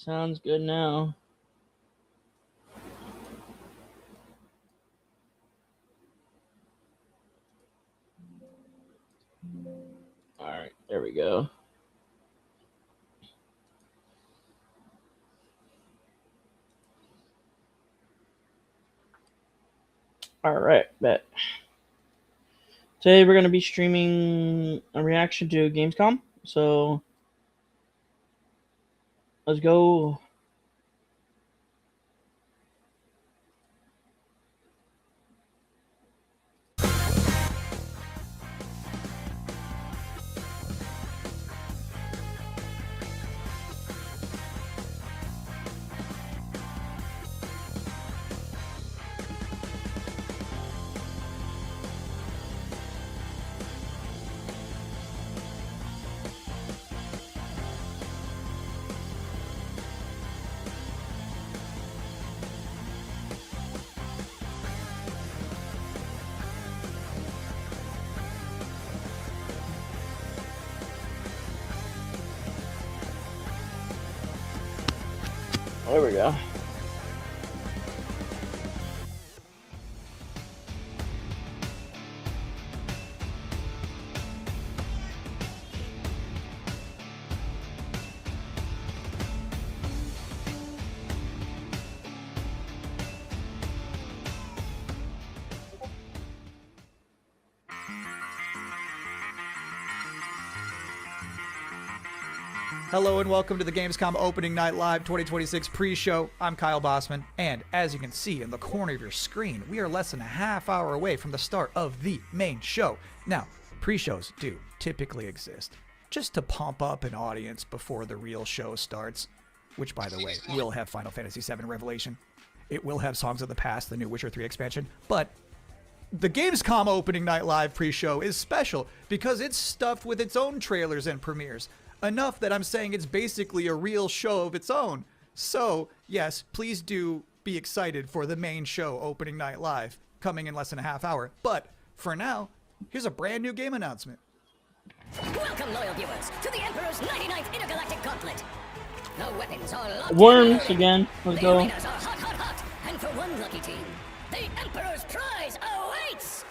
Sounds good now. Alright, there we go. Alright, bet. Today we're going to be streaming a reaction to Gamescom. So, let's go. There we go. Hello and welcome to the Gamescom Opening Night Live 2026 pre-show. I'm Kyle Bossman, and as you can see in the corner of your screen, we are less than a half hour away from the start of the main show. Now, pre-shows do typically exist just to pump up an audience before the real show starts, which, by the way, will have Final Fantasy VII Revelation. It will have Songs of the Past, the new Witcher 3 expansion, but the Gamescom Opening Night Live pre-show is special because it's stuffed with its own trailers and premieres. Enough that I'm saying it's basically a real show of its own. So, yes, please do be excited for the main show, Opening Night Live, coming in less than a half hour. But, for now, here's a brand new game announcement. Welcome, loyal viewers, to the Emperor's 99th Intergalactic Gauntlet. The weapons are locked Worms in. again. Let's The go. arenas are hot, hot, hot. And for one lucky team, the Emperor's prize awaits!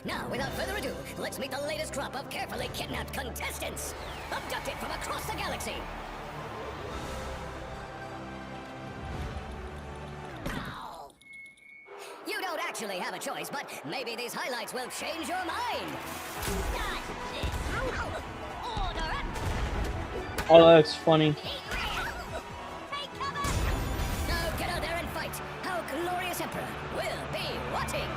Now, without further ado, let's meet the latest crop of carefully kidnapped contestants, abducted from across the galaxy. Ow. You don't actually have a choice, but maybe these highlights will change your mind. Order up. Oh, that's funny. Take cover. Now get out there and fight. Our glorious Emperor will be watching.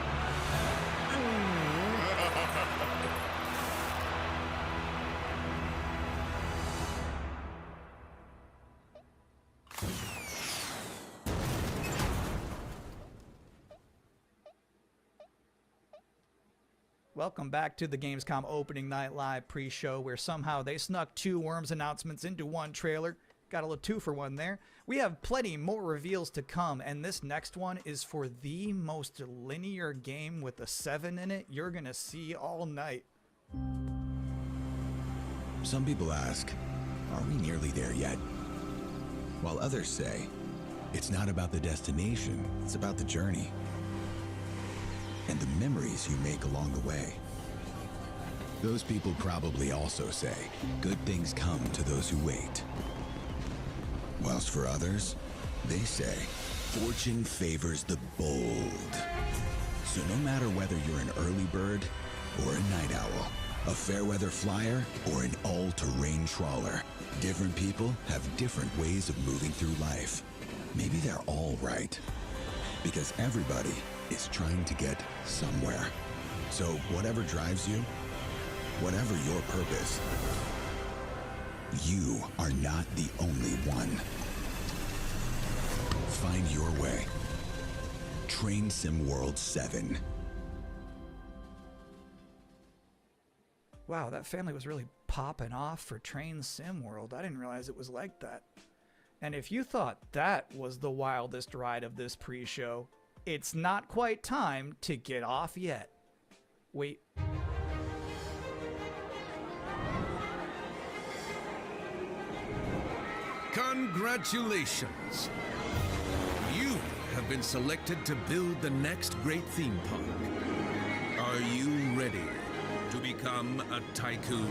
Welcome back to the Gamescom Opening Night Live pre-show, where somehow they snuck two Worms announcements into one trailer. Got a little 2-for-1 there. We have plenty more reveals to come, and this next one is for the most linear game with a 7 in it you're gonna see all night. Some people ask, are we nearly there yet? While others say, it's not about the destination, it's about the journey. And the memories you make along the way. Those people probably also say, good things come to those who wait. Whilst for others, they say, fortune favors the bold. So no matter whether you're an early bird or a night owl, a fair weather flyer or an all-terrain trawler, different people have different ways of moving through life. Maybe they're all right, because everybody is trying to get somewhere. So whatever drives you, whatever your purpose, you are not the only one. Find your way. Train Sim World 7. Wow, that family was really popping off for Train Sim World. I didn't realize it was like that. And if you thought that was the wildest ride of this pre-show, it's not quite time to get off yet. Wait. Congratulations! You have been selected to build the next great theme park. Are you ready to become a tycoon?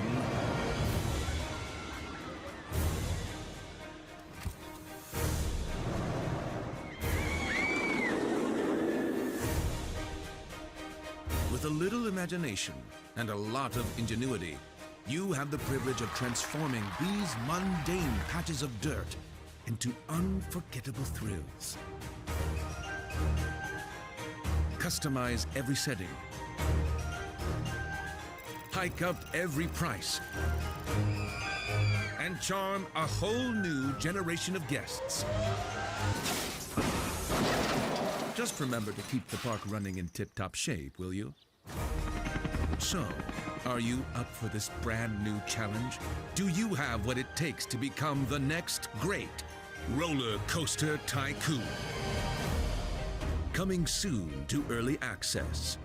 With a little imagination and a lot of ingenuity, you have the privilege of transforming these mundane patches of dirt into unforgettable thrills. Customize every setting. Hike up every price. And charm a whole new generation of guests. Just remember to keep the park running in tip-top shape, will you? So, are you up for this brand new challenge? Do you have what it takes to become the next great roller coaster tycoon? Coming soon to early access.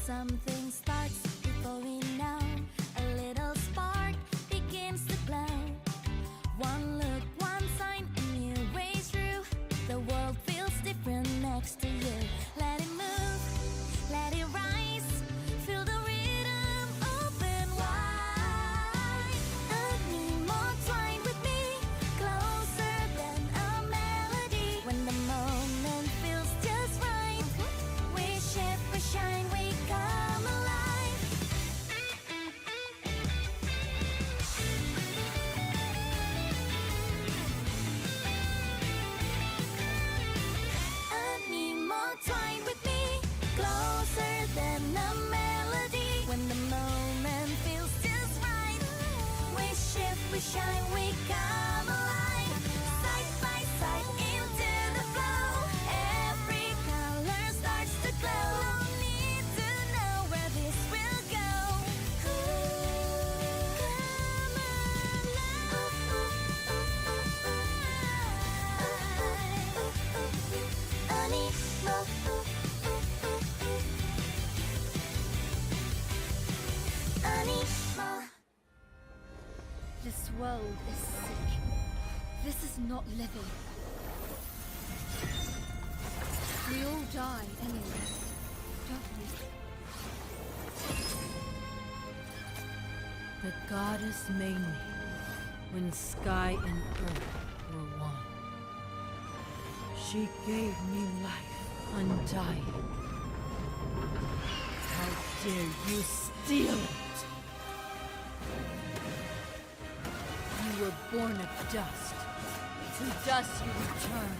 Something starts before we know. A little spark begins to glow. One look, one sign, a new way through. The world feels different next to you. Let it move, let it rise. Feel the rhythm, open wide. Need more time with me, closer than a melody. When the moment feels just right, we shift, we shine, we come alive. I need more time with me, closer than a melody. When the moment feels just right, we shift, we shine, we come alive. Side by side into the flow, every color starts to glow. No need to know where this will go. Come alive. This world is sick. This is not living. We all die anyway, don't we? The goddess made me when sky and earth were one. She gave me life undying. How dare you steal it? You were born of dust. To dust you return.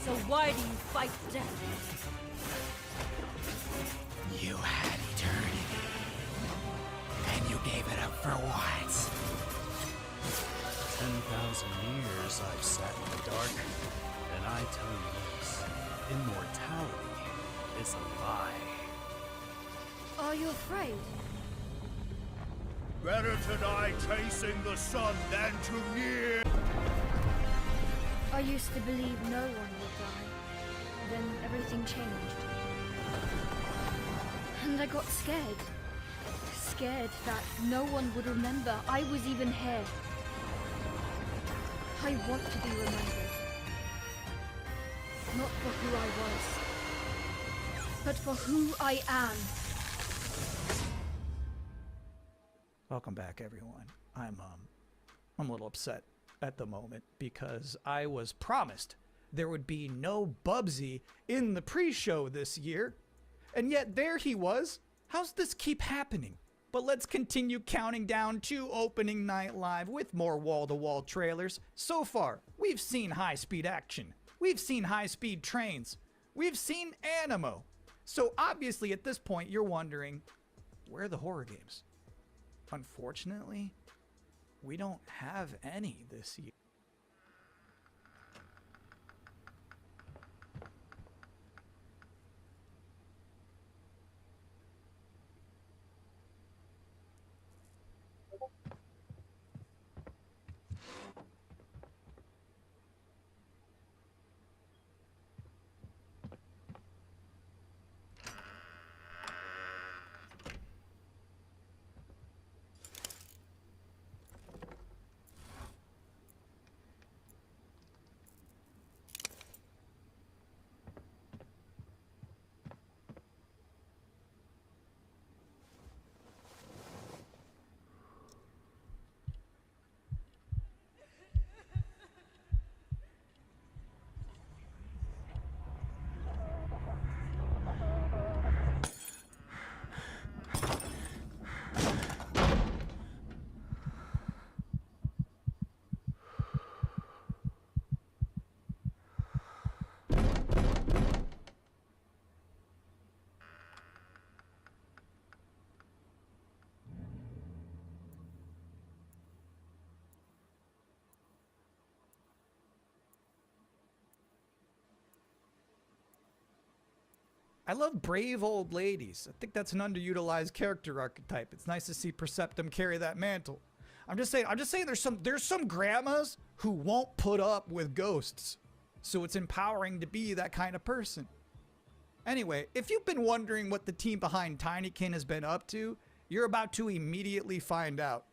So why do you fight death? You had eternity, and you gave it up for what? 10,000 years I've sat in the dark, and I tell you this, immortality is a lie. Are you afraid? Better to die chasing the sun than to near. I used to believe no one would die. Then everything changed. And I got scared. Scared that no one would remember I was even here. I want to be remembered. Not for who I was, but for who I am. Welcome back, everyone. I'm a little upset at the moment because I was promised there would be no Bubsy in the pre-show this year, and yet there he was. How's this keep happening? But let's continue counting down to opening night live with more wall-to-wall trailers. So far, we've seen high-speed action. We've seen high-speed trains. We've seen Animo. So obviously at this point you're wondering, where are the horror games? Unfortunately, we don't have any this year. I love brave old ladies. I think that's an underutilized character archetype. It's nice to see Perceptum carry that mantle. I'm just saying there's some grandmas who won't put up with ghosts. So it's empowering to be that kind of person. Anyway, if you've been wondering what the team behind Tinykin has been up to, you're about to immediately find out.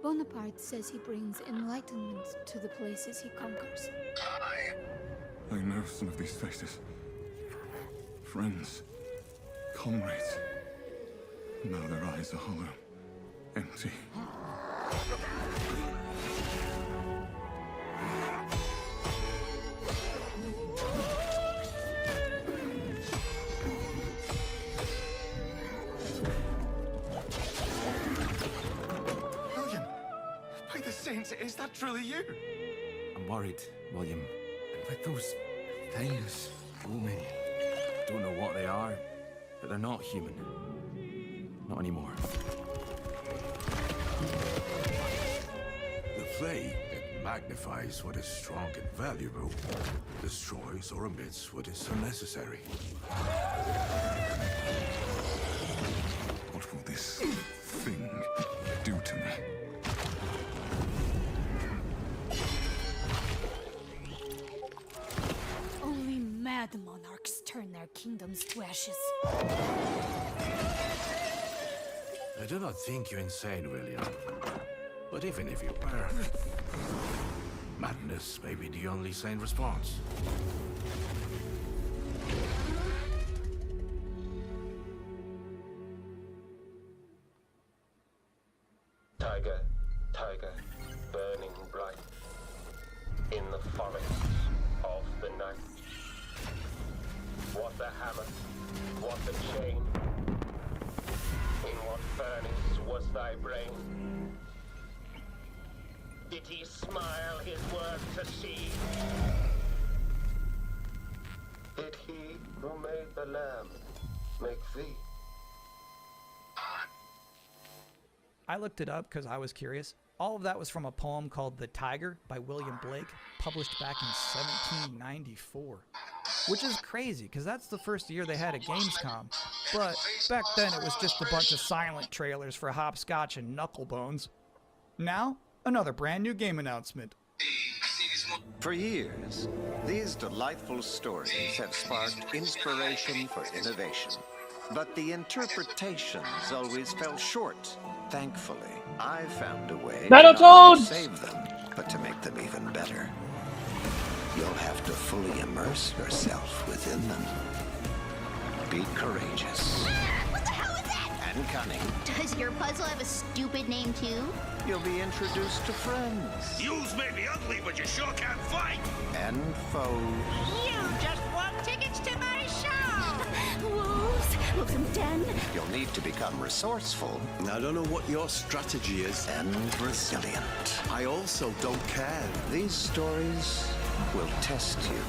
Bonaparte says he brings enlightenment to the places he conquers. I know some of these faces. Friends, comrades. Now their eyes are hollow, empty. Is that truly you? I'm worried, William. And with those things looming, don't know what they are, but they're not human. Not anymore. The flame, it magnifies what is strong and valuable, destroys or omits what is unnecessary. What will this thing do to me? Only mad monarchs turn their kingdoms to ashes. I do not think you insane, William. But even if you were, madness may be the only sane response. Tiger, tiger, burning bright in the forests of the night. What the hammer, what the chain, in what furnace was thy brain? Did he smile his work to see? Did he who made the lamb make thee? I looked it up because I was curious. All of that was from a poem called The Tiger by William Blake, published back in 1794. Which is crazy, because that's the first year they had a Gamescom. But back then it was just a bunch of silent trailers for Hopscotch and Knucklebones. Now, another brand new game announcement. For years, these delightful stories have sparked inspiration for innovation. But the interpretations always fell short. Thankfully, I found a way not to save them, but to make them even better. You'll have to fully immerse yourself within them. Be courageous. What the hell is that? And cunning. Does your puzzle have a stupid name too? You'll be introduced to friends. Yous may be ugly, but you sure can't fight. And foes. You just won tickets to my show! Wolves, Wolf's Den. You'll need to become resourceful. I don't know what your strategy is. And resilient. I also don't care. These stories will test you.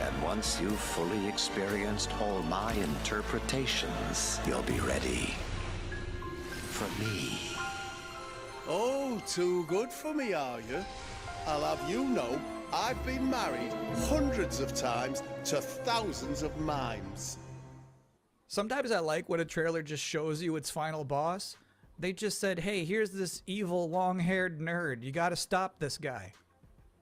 And once you've fully experienced all my interpretations, you'll be ready for me. Oh, too good for me, are you? I'll have you know, I've been married hundreds of times to thousands of mimes. Sometimes I like when a trailer just shows you its final boss. They just said, hey, here's this evil long-haired nerd. You gotta stop this guy.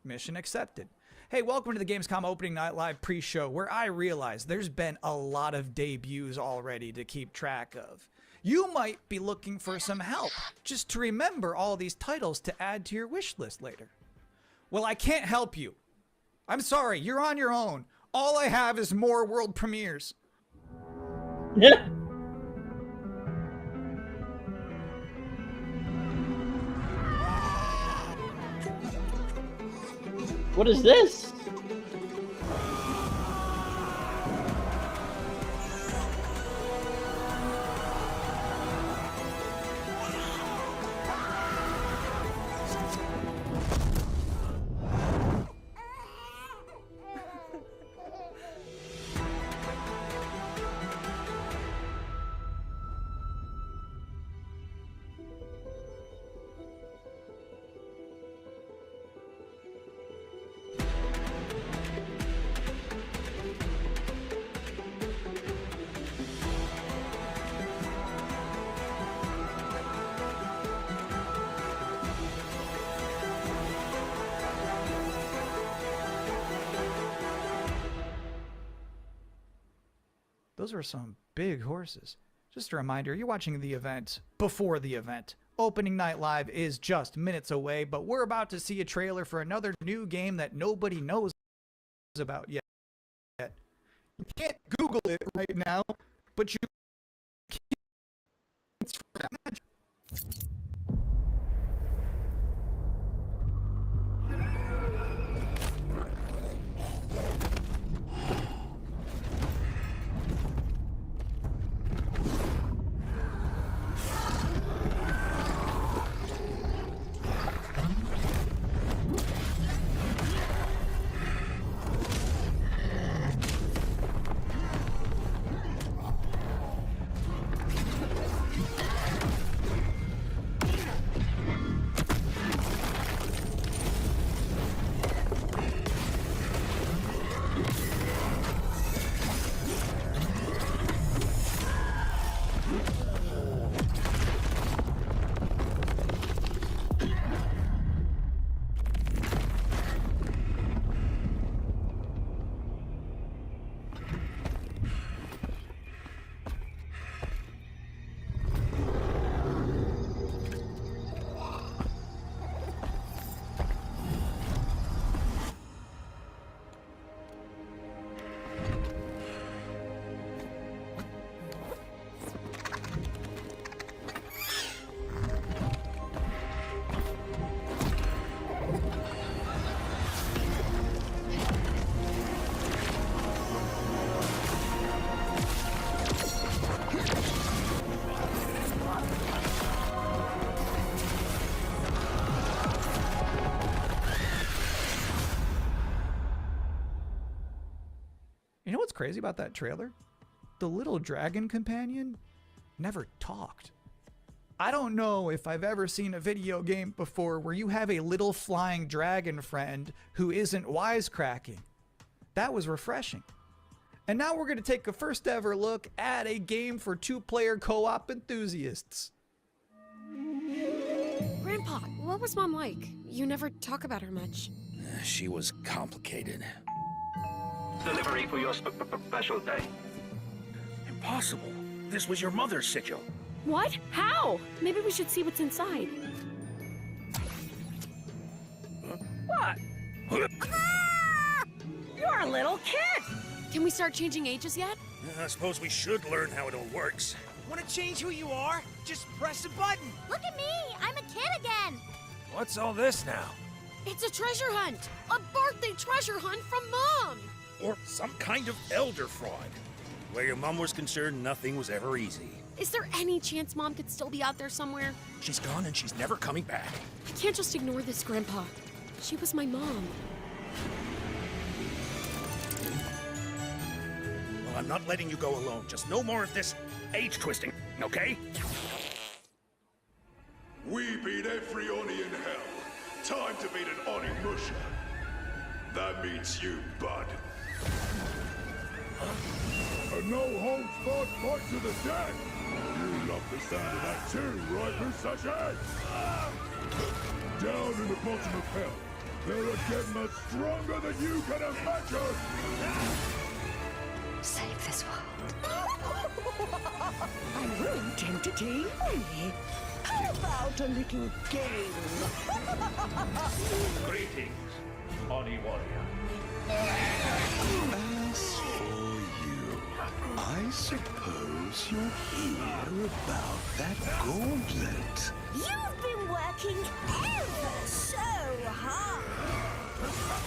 Mission accepted. Hey, welcome to the Gamescom Opening Night Live pre-show, where I realize there's been a lot of debuts already to keep track of. You might be looking for some help, just to remember all these titles to add to your wish list later. Well, I can't help you. I'm sorry, you're on your own. All I have is more world premieres. Yeah. What is this? Those are some big horses. Just a reminder, you're watching the event before the event. Opening Night Live is just minutes away, but we're about to see a trailer for another new game that nobody knows about yet. You can't Google it right now, but you can. You know what's crazy about that trailer? The little dragon companion never talked. I don't know if I've ever seen a video game before where you have a little flying dragon friend who isn't wisecracking. That was refreshing. And now we're going to take a first ever look at a game for two-player co-op enthusiasts. Grandpa, what was Mom like? You never talk about her much. She was complicated. Delivery for your special day. Impossible. This was your mother's sigil. What? How? Maybe we should see what's inside. What? You're a little kid! Can we start changing ages yet? I suppose we should learn how it all works. Want to change who you are? Just press a button. Look at me! I'm a kid again! What's all this now? It's a treasure hunt! A birthday treasure hunt from Mom! Or some kind of elder fraud. Where your mom was concerned, nothing was ever easy. Is there any chance Mom could still be out there somewhere? She's gone and she's never coming back. I can't just ignore this, Grandpa. She was my mom. I'm not letting you go alone. Just no more of this age twisting, okay? We beat every Oni in hell. Time to beat an Oni Musha. That means you, bud. A no-holds-barred fight to the death! You love the sound of that too, right, Musashi? Down in the bottom of hell, they're again much stronger than you can imagine! Save this world. I won't entertain me. How about a little game? Greetings, Oni Warrior. As for you, I suppose you'll hear about that gauntlet. You've been working ever so hard.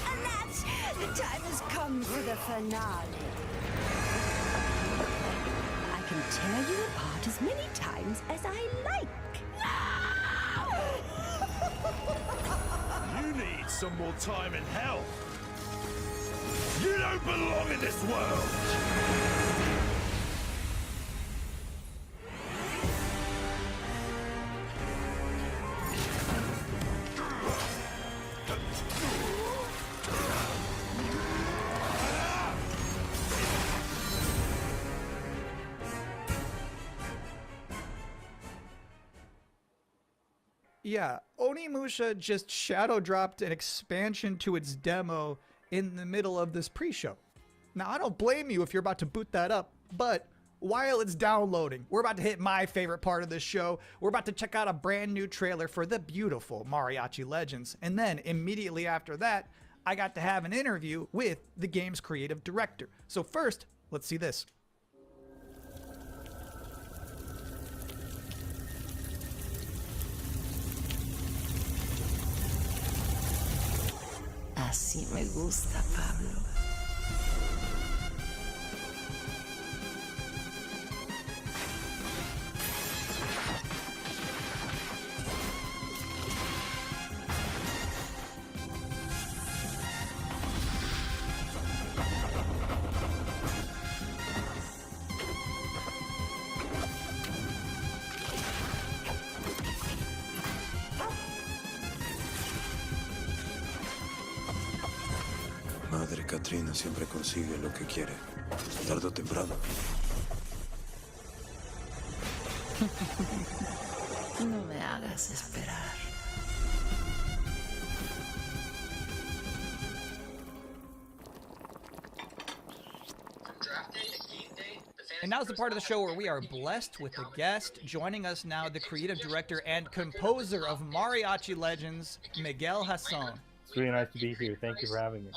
And that's the time has come for the finale. I can tear you apart as many times as I like. You need some more time in hell. You don't belong in this world! Yeah, Onimusha just shadow dropped an expansion to its demo in the middle of this pre-show. Now, I don't blame you if you're about to boot that up, but while it's downloading, we're about to hit my favorite part of this show. We're about to check out a brand new trailer for the beautiful Mariachi Legends. And then immediately after that, I got to have an interview with the game's creative director. So first, let's see this. Así me gusta, Pablo. Madre Katrina siempre consigue lo que quiere, tarde o temprano. No me hagas esperar. And now's the part of the show where we are blessed with a guest. Joining us now, the creative director and composer of Mariachi Legends, Miguel Hasson. It's really nice to be here. Thank you for having me.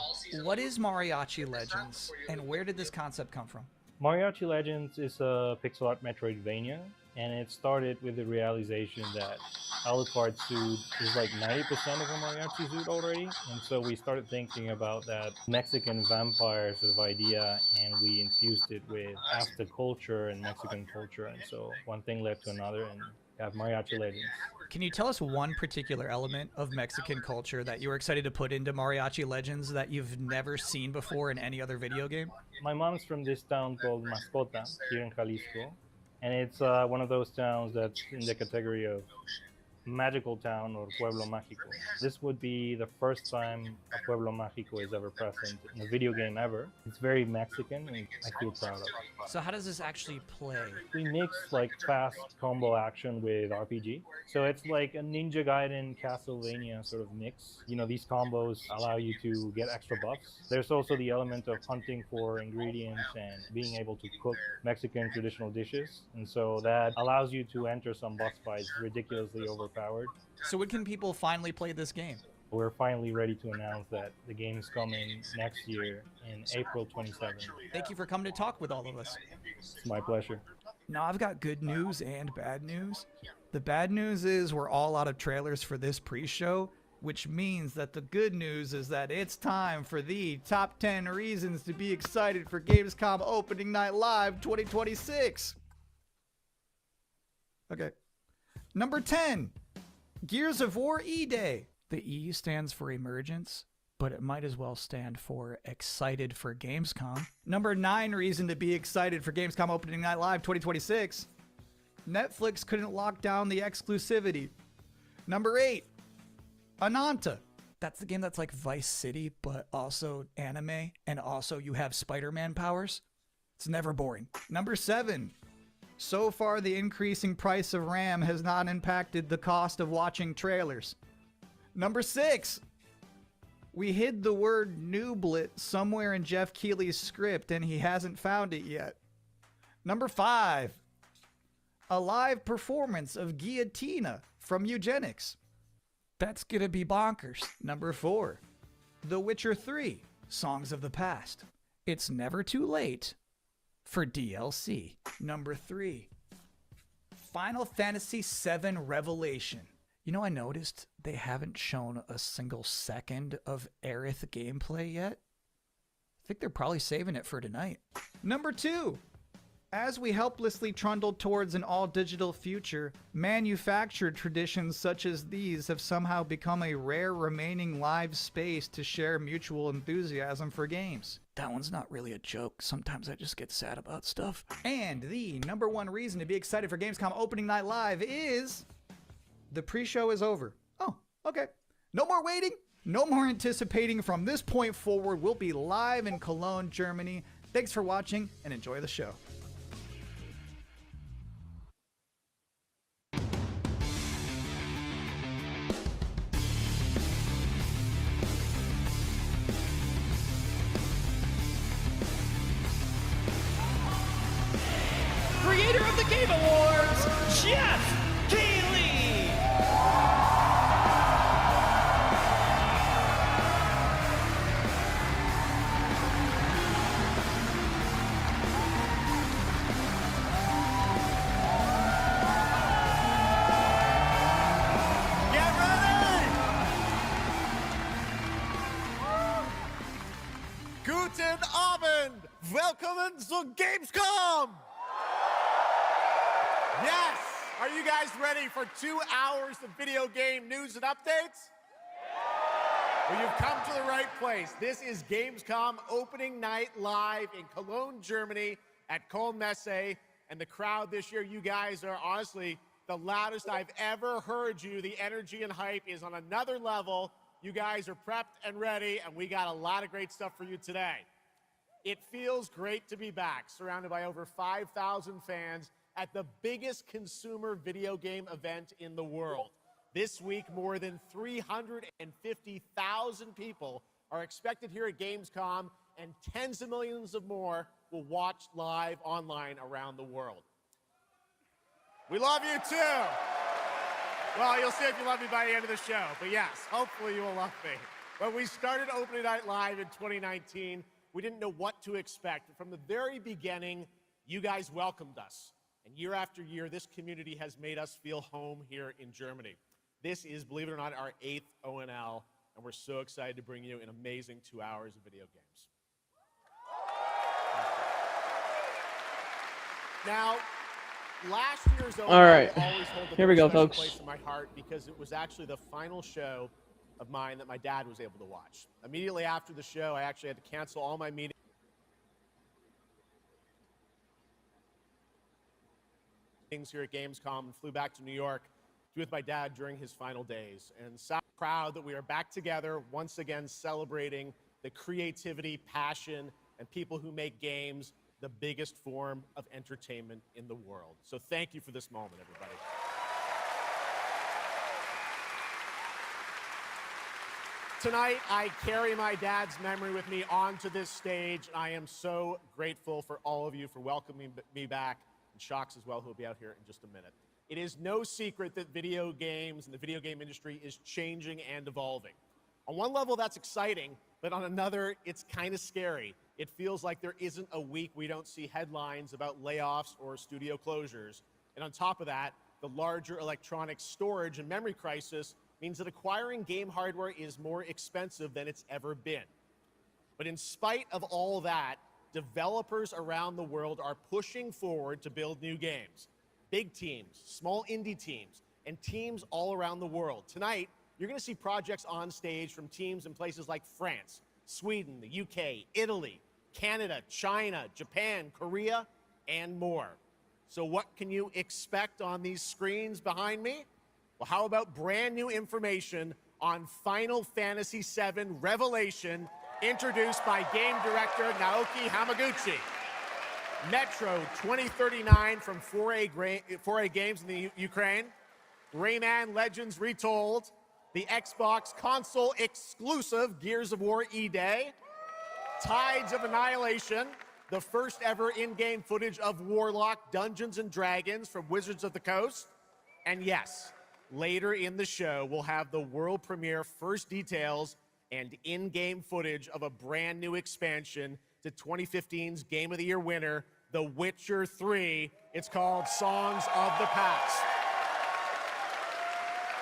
What is Mariachi Legends, and where did this concept come from? Mariachi Legends is a pixel art Metroidvania, and it started with the realization that Alucard suit is like 90% of a mariachi suit already, and so we started thinking about that Mexican vampire sort of idea, and we infused it with Aztec culture and Mexican culture, and so one thing led to another, and we have Mariachi Legends. Can you tell us one particular element of Mexican culture that you were excited to put into Mariachi Legends that you've never seen before in any other video game? My mom's from this town called Mascota here in Jalisco, and it's one of those towns that's in the category of magical town or pueblo mágico. This would be the first time a pueblo mágico is ever present in a video game ever. It's very Mexican, and I feel proud of it. So how does this actually play? We mix like fast combo action with RPG. So it's like a Ninja Gaiden Castlevania sort of mix. You know, these combos allow you to get extra buffs. There's also the element of hunting for ingredients and being able to cook Mexican traditional dishes. And so that allows you to enter some boss fights ridiculously overpowered. So when can people finally play this game? We're finally ready to announce that the game is coming next year in April 27th. Thank you for coming to talk with all of us. It's my pleasure. Now I've got good news and bad news. The bad news is we're all out of trailers for this pre-show, which means that the good news is that it's time for the top 10 reasons to be excited for Gamescom Opening Night Live 2026. Okay. Number 10, Gears of War E-Day. The E stands for emergence. but it might as well stand for excited for Gamescom. Number 9 reason to be excited for Gamescom Opening Night Live 2026. Netflix couldn't lock down the exclusivity. Number 8, Ananta. That's the game that's like Vice City, but also anime, and also you have Spider-Man powers. It's never boring. Number 7, so far the increasing price of RAM has not impacted the cost of watching trailers. Number 6, we hid the word nooblet somewhere in Jeff Keighley's script and he hasn't found it yet. Number 5, a live performance of Guillotina from Eugenics. That's gonna be bonkers. Number 4, The Witcher 3, Songs of the Past. It's never too late for DLC. Number 3, Final Fantasy VII Revelation. You know, I noticed they haven't shown a single second of Aerith gameplay yet. I think they're probably saving it for tonight. Number 2, as we helplessly trundle towards an all-digital future, manufactured traditions such as these have somehow become a rare remaining live space to share mutual enthusiasm for games. That one's not really a joke. Sometimes I just get sad about stuff. And the number 1 reason to be excited for Gamescom Opening Night Live is the pre-show is over. Oh, okay. No more waiting. No more anticipating. From this point forward, we'll be live in Cologne, Germany. Thanks for watching and enjoy the show. Creator of the Game Awards, Jeff Keighley! Get ready! Guten Abend! Welcome to Gamescom! Yes! Are you guys ready for 2 hours of video game news and updates? Well, you've come to the right place. This is Gamescom Opening Night Live in Cologne, Germany at Köln Messe. And the crowd this year, you guys are honestly the loudest I've ever heard you. The energy and hype is on another level. You guys are prepped and ready, and we got a lot of great stuff for you today. It feels great to be back, surrounded by over 5,000 fans at the biggest consumer video game event in the world. This week, more than 350,000 people are expected here at Gamescom, and tens of millions of more will watch live online around the world. We love you too. Well, you'll see if you love me by the end of the show, but yes, hopefully you will love me. When we started Opening Night Live in 2019, we didn't know what to expect. From the very beginning, you guys welcomed us. And year after year, this community has made us feel home here in Germany. This is, believe it or not, our 8th ONL, and we're so excited to bring you an amazing 2 hours of video games. Now, last year's ONL All right. always hold a Here we very go, special folks. place in my heart because it was actually the final show of mine that my dad was able to watch. Immediately after the show, I actually had to cancel all my meetings here at Gamescom and flew back to New York to be with my dad during his final days. And so proud that we are back together once again celebrating the creativity, passion, and people who make games the biggest form of entertainment in the world. So thank you for this moment, everybody. Tonight, I carry my dad's memory with me onto this stage. I am so grateful for all of you for welcoming me back, and Shocks as well, who will be out here in just a minute. It is no secret that video games and the video game industry is changing and evolving. On one level, that's exciting, but on another, it's kind of scary. It feels like there isn't a week we don't see headlines about layoffs or studio closures. And on top of that, the larger electronic storage and memory crisis means that acquiring game hardware is more expensive than it's ever been. But in spite of all that, developers around the world are pushing forward to build new games. Big teams, small indie teams, and teams all around the world. Tonight, you're going to see projects on stage from teams in places like France, Sweden, the UK, Italy, Canada, China, Japan, Korea, and more. So what can you expect on these screens behind me? Well, how about brand new information on Final Fantasy VII Revelation, introduced by game director Naoki Hamaguchi. Metro 2039 from 4A Games in the Ukraine. Rayman Legends Retold. The Xbox console exclusive Gears of War E-Day. Tides of Annihilation. The first ever in-game footage of Warlock Dungeons & Dragons from Wizards of the Coast. And yes, later in the show, we'll have the world premiere first details and in-game footage of a brand new expansion to 2015's Game of the Year winner, The Witcher 3. It's called Songs of the Past.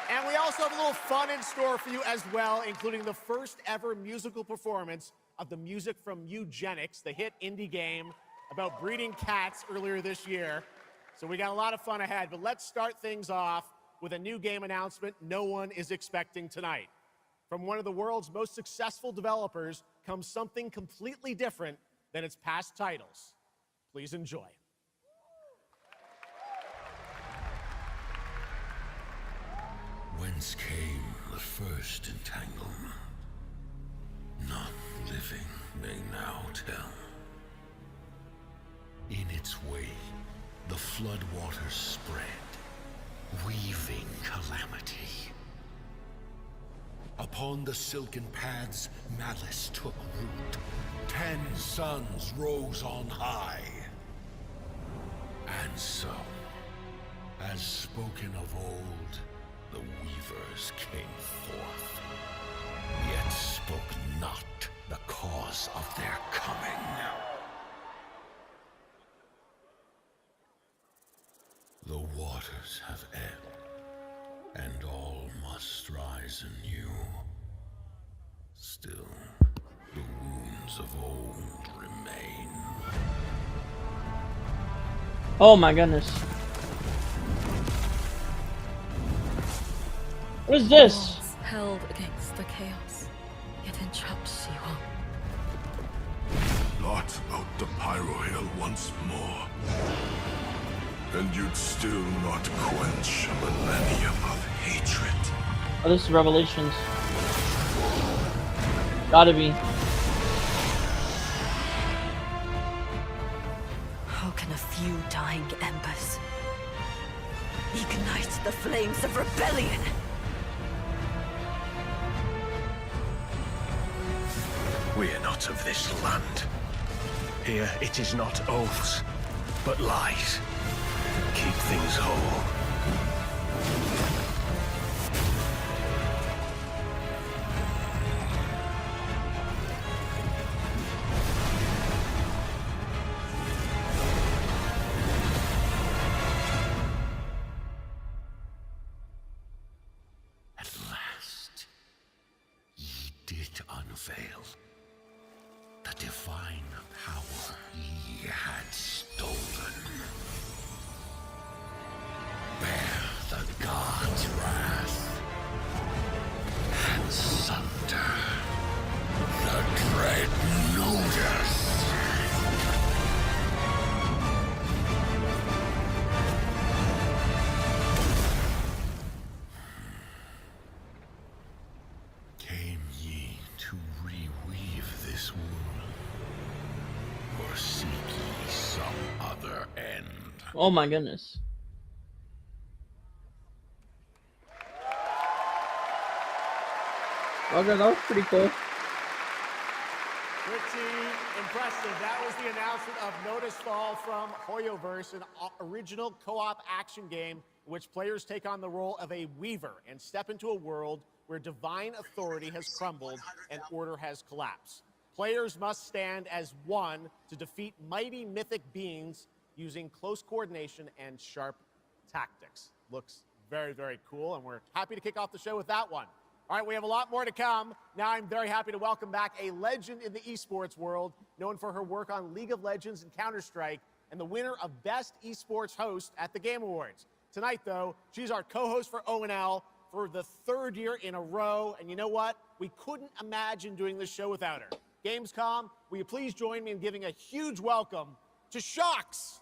And we also have a little fun in store for you as well, including the first ever musical performance of the music from Eugenics, the hit indie game about breeding cats earlier this year. So we got a lot of fun ahead, but let's start things off with a new game announcement no one is expecting tonight. From one of the world's most successful developers comes something completely different than its past titles. Please enjoy. Whence came the first entanglement? None living may now tell. In its way, the floodwaters spread, weaving calamity. Upon the silken paths, malice took root. 10 suns rose on high. And so, as spoken of old, the weavers came forth, yet spoke not the cause of their coming. The waters have ebbed, and all must rise anew. Still, the wounds of old remain. Oh my goodness. What is this? Walls held against the chaos, yet entrapped she won. Thought about the Pyro Hill once more. And you'd still not quench a millennium of hatred. Oh, this is Revelations. Gotta be. How can a few dying embers ignite the flames of rebellion? We are not of this land. Here it is not oaths, but lies. Keep things whole. At last, ye did unveil the divine power ye had stolen. Bear the god's wrath and sunder the dread Nodus. Came ye to reweave this world, or seek ye some other end? Oh my goodness. Okay, that was pretty cool. Pretty impressive. That was the announcement of Notice Fall from Hoyoverse, an original co-op action game in which players take on the role of a weaver and step into a world where divine authority has crumbled and order has collapsed. Players must stand as one to defeat mighty mythic beings using close coordination and sharp tactics. Looks very, very cool, and we're happy to kick off the show with that one. All right, we have a lot more to come. Now I'm very happy to welcome back a legend in the esports world, known for her work on League of Legends and Counter-Strike, and the winner of Best Esports Host at the Game Awards. Tonight, though, she's our co-host for O&L for the 3rd year in a row. And you know what? We couldn't imagine doing this show without her. Gamescom, will you please join me in giving a huge welcome to Shox?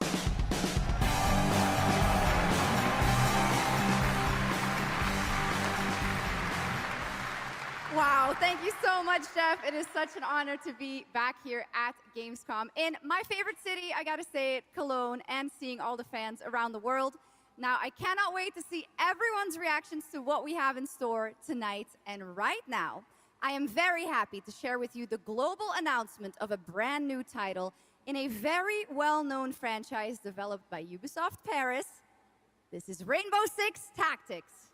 Wow, thank you so much, Jeff. It is such an honor to be back here at Gamescom in my favorite city, I gotta say it, Cologne, and seeing all the fans around the world. Now, I cannot wait to see everyone's reactions to what we have in store tonight. And right now, I am very happy to share with you the global announcement of a brand new title in a very well-known franchise developed by Ubisoft Paris. This is Rainbow Six Tactics.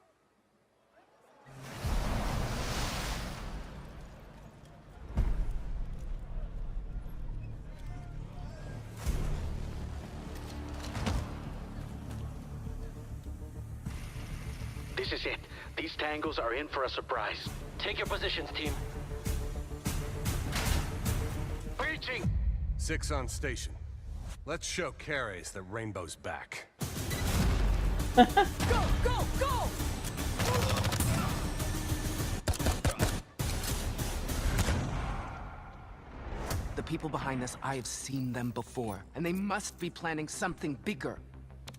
This is it. These tangos are in for a surprise. Take your positions, team. Breaching! 6 on station. Let's show Caries that Rainbow's back. Go, go, go! The people behind this, I have seen them before, and they must be planning something bigger.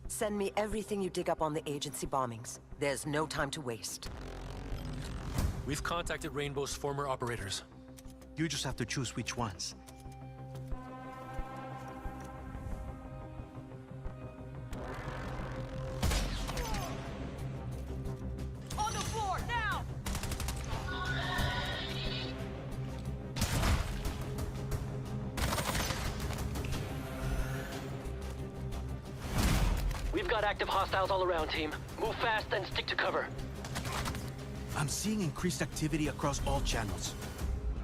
Send me everything you dig up on the agency bombings. There's no time to waste. We've contacted Rainbow's former operators. You just have to choose which ones. On the floor, now! We've got active hostiles all around, team. Move fast and stick to cover. I'm seeing increased activity across all channels.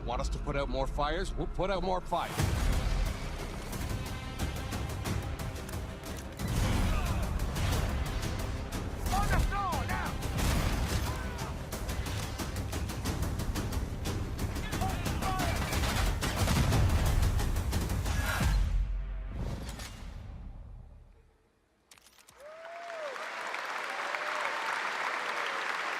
Want us to put out more fires? We'll put out more fires. On the floor, now!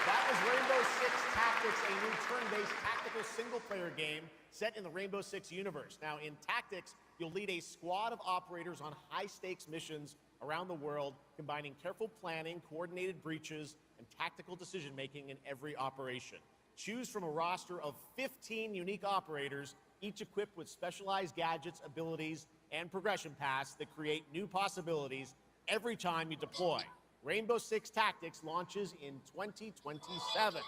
That was Rainbow Six Tactics, a new turn-based tactical single-player game set in the Rainbow Six universe. Now, in Tactics, you'll lead a squad of operators on high-stakes missions around the world, combining careful planning, coordinated breaches, and tactical decision-making in every operation. Choose from a roster of 15 unique operators, each equipped with specialized gadgets, abilities, and progression paths that create new possibilities every time you deploy. Rainbow Six Tactics launches in 2027.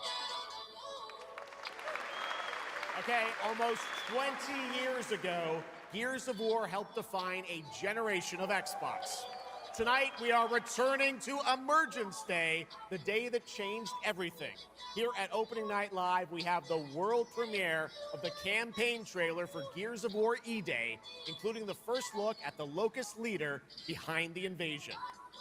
Okay, almost 20 years ago, Gears of War helped define a generation of Xbox. Tonight, we are returning to Emergence Day, the day that changed everything. Here at Opening Night Live, we have the world premiere of the campaign trailer for Gears of War E-Day, including the first look at the Locust leader behind the invasion.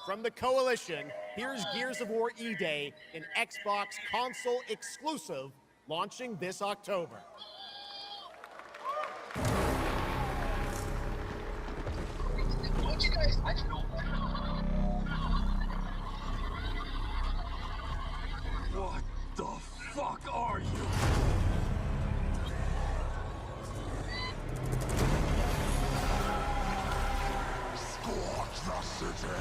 From the Coalition, here's Gears of War E-Day, an Xbox console exclusive, launching this October. Don't you guys, I don't know. What the fuck are you? Scorch the city.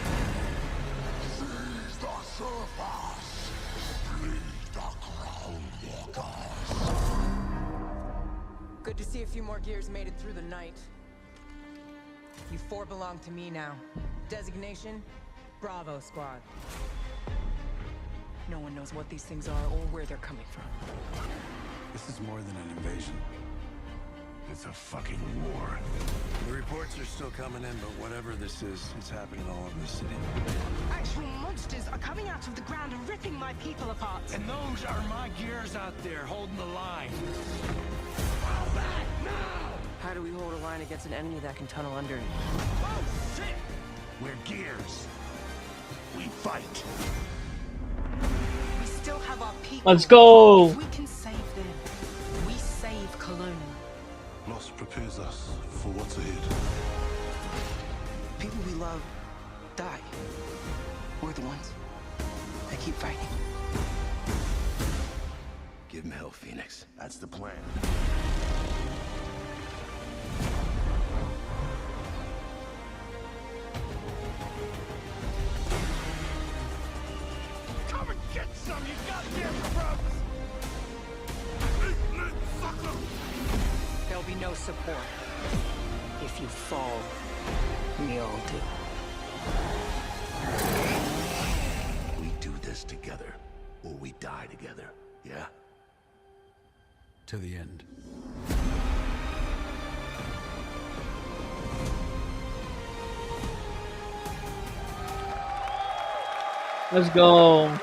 Seize the surface. Bleed the ground walkers. Good to see a few more gears made it through the night. You four belong to me now. Designation, Bravo Squad. No one knows what these things are or where they're coming from. This is more than an invasion. It's a fucking war. The reports are still coming in, but whatever this is, it's happening all over the city. Actual monsters are coming out of the ground and ripping my people apart. And those are my gears out there holding the line. How do we hold a line against an enemy that can tunnel under it? Oh, shit! We're gears. We fight. We still have our people. Let's go! If we can save them, we save Cologne. Loss prepares us for what's ahead. People we love die. We're the ones that keep fighting. Give him hell, Phoenix. That's the plan. Come and get some, you goddamn grubs! There'll be no support. If you fall, we all do. We do this together, or we die together, yeah? To the end. Let's go.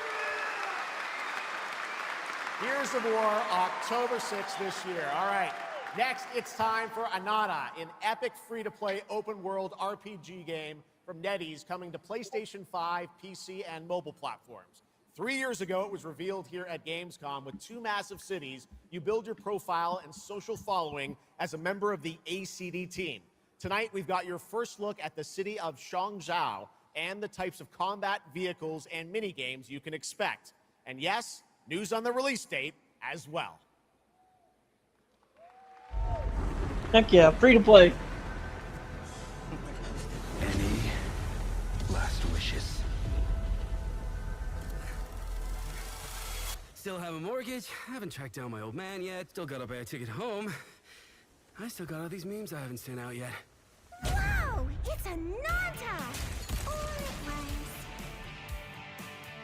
Gears of War, October 6th this year. All right, next it's time for Anata, an epic free-to-play open-world RPG game from NetEase coming to PlayStation 5, PC, and mobile platforms. 3 years ago, it was revealed here at Gamescom with 2 massive cities. You build your profile and social following as a member of the ACD team. Tonight, we've got your first look at the city of Shangzhou and the types of combat vehicles and mini-games you can expect. And yes, news on the release date as well. Heck yeah, free to play. Any last wishes? Still have a mortgage, haven't tracked down my old man yet, still gotta buy a ticket home. I still got all these memes I haven't sent out yet. Whoa! It's a Nanta! Or it was.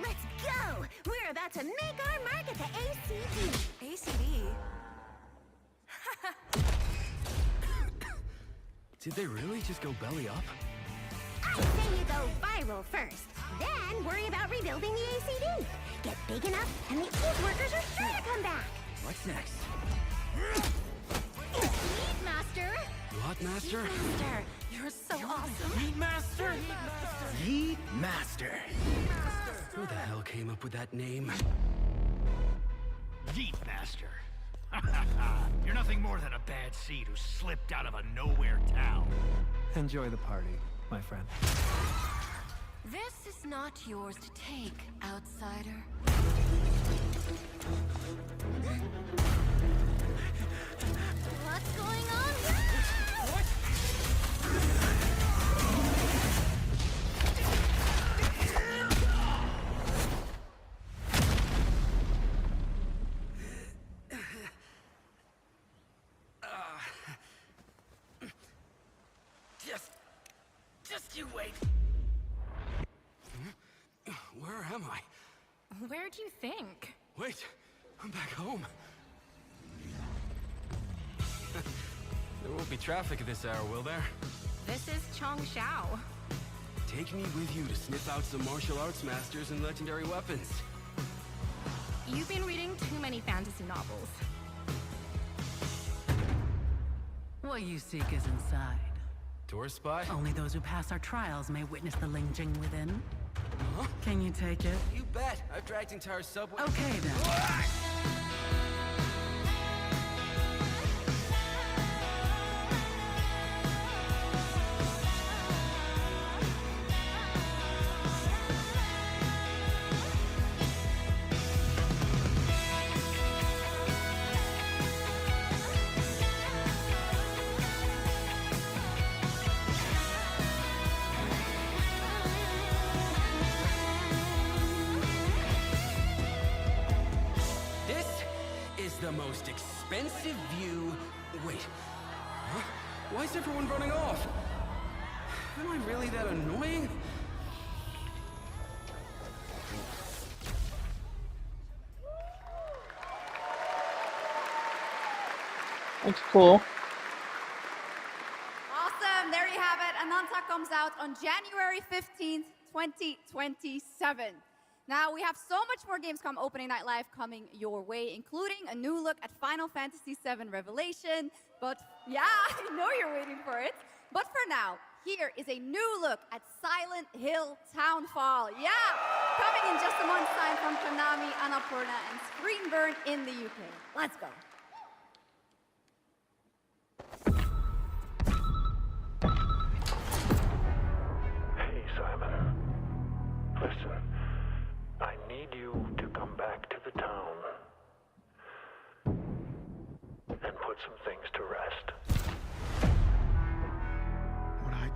Let's go! We're about to make our mark at the ACD. ACD? Did they really just go belly up? I say you go viral first, then worry about rebuilding the ACD. Get big enough, and the old workers are sure to come back. What's next? Meat Master! What, Master? Master, you're so awesome. Heat Master! Heat Master. Who the hell came up with that name? Yeet Master. You're nothing more than a bad seed who slipped out of a nowhere town. Enjoy the party, my friend. This is not yours to take, outsider. What's going on here? Just you wait. Where am I? Where do you think? Wait, I'm back home. There won't be traffic at this hour, will there? This is Changshao. Take me with you to sniff out some martial arts masters and legendary weapons. You've been reading too many fantasy novels. What you seek is inside. Tourist spy? Only those who pass our trials may witness the Lingjing within. Huh? Can you take it? You bet. I've dragged entire subway. Okay then. The most expensive view. Wait. Huh? Why is everyone running off? Am I really that annoying? Looks cool. Awesome. There you have it. Ananta comes out on January 15th, 2027. Now, we have so much more Gamescom Opening Night Live coming your way, including a new look at Final Fantasy VII Revelation. But yeah, I know you're waiting for it. But for now, here is a new look at Silent Hill Townfall. Yeah, coming in just a month's time from Konami, Annapurna, and Screenburn in the UK. Let's go. Hey, Simon. Listen. I need you to come back to the town.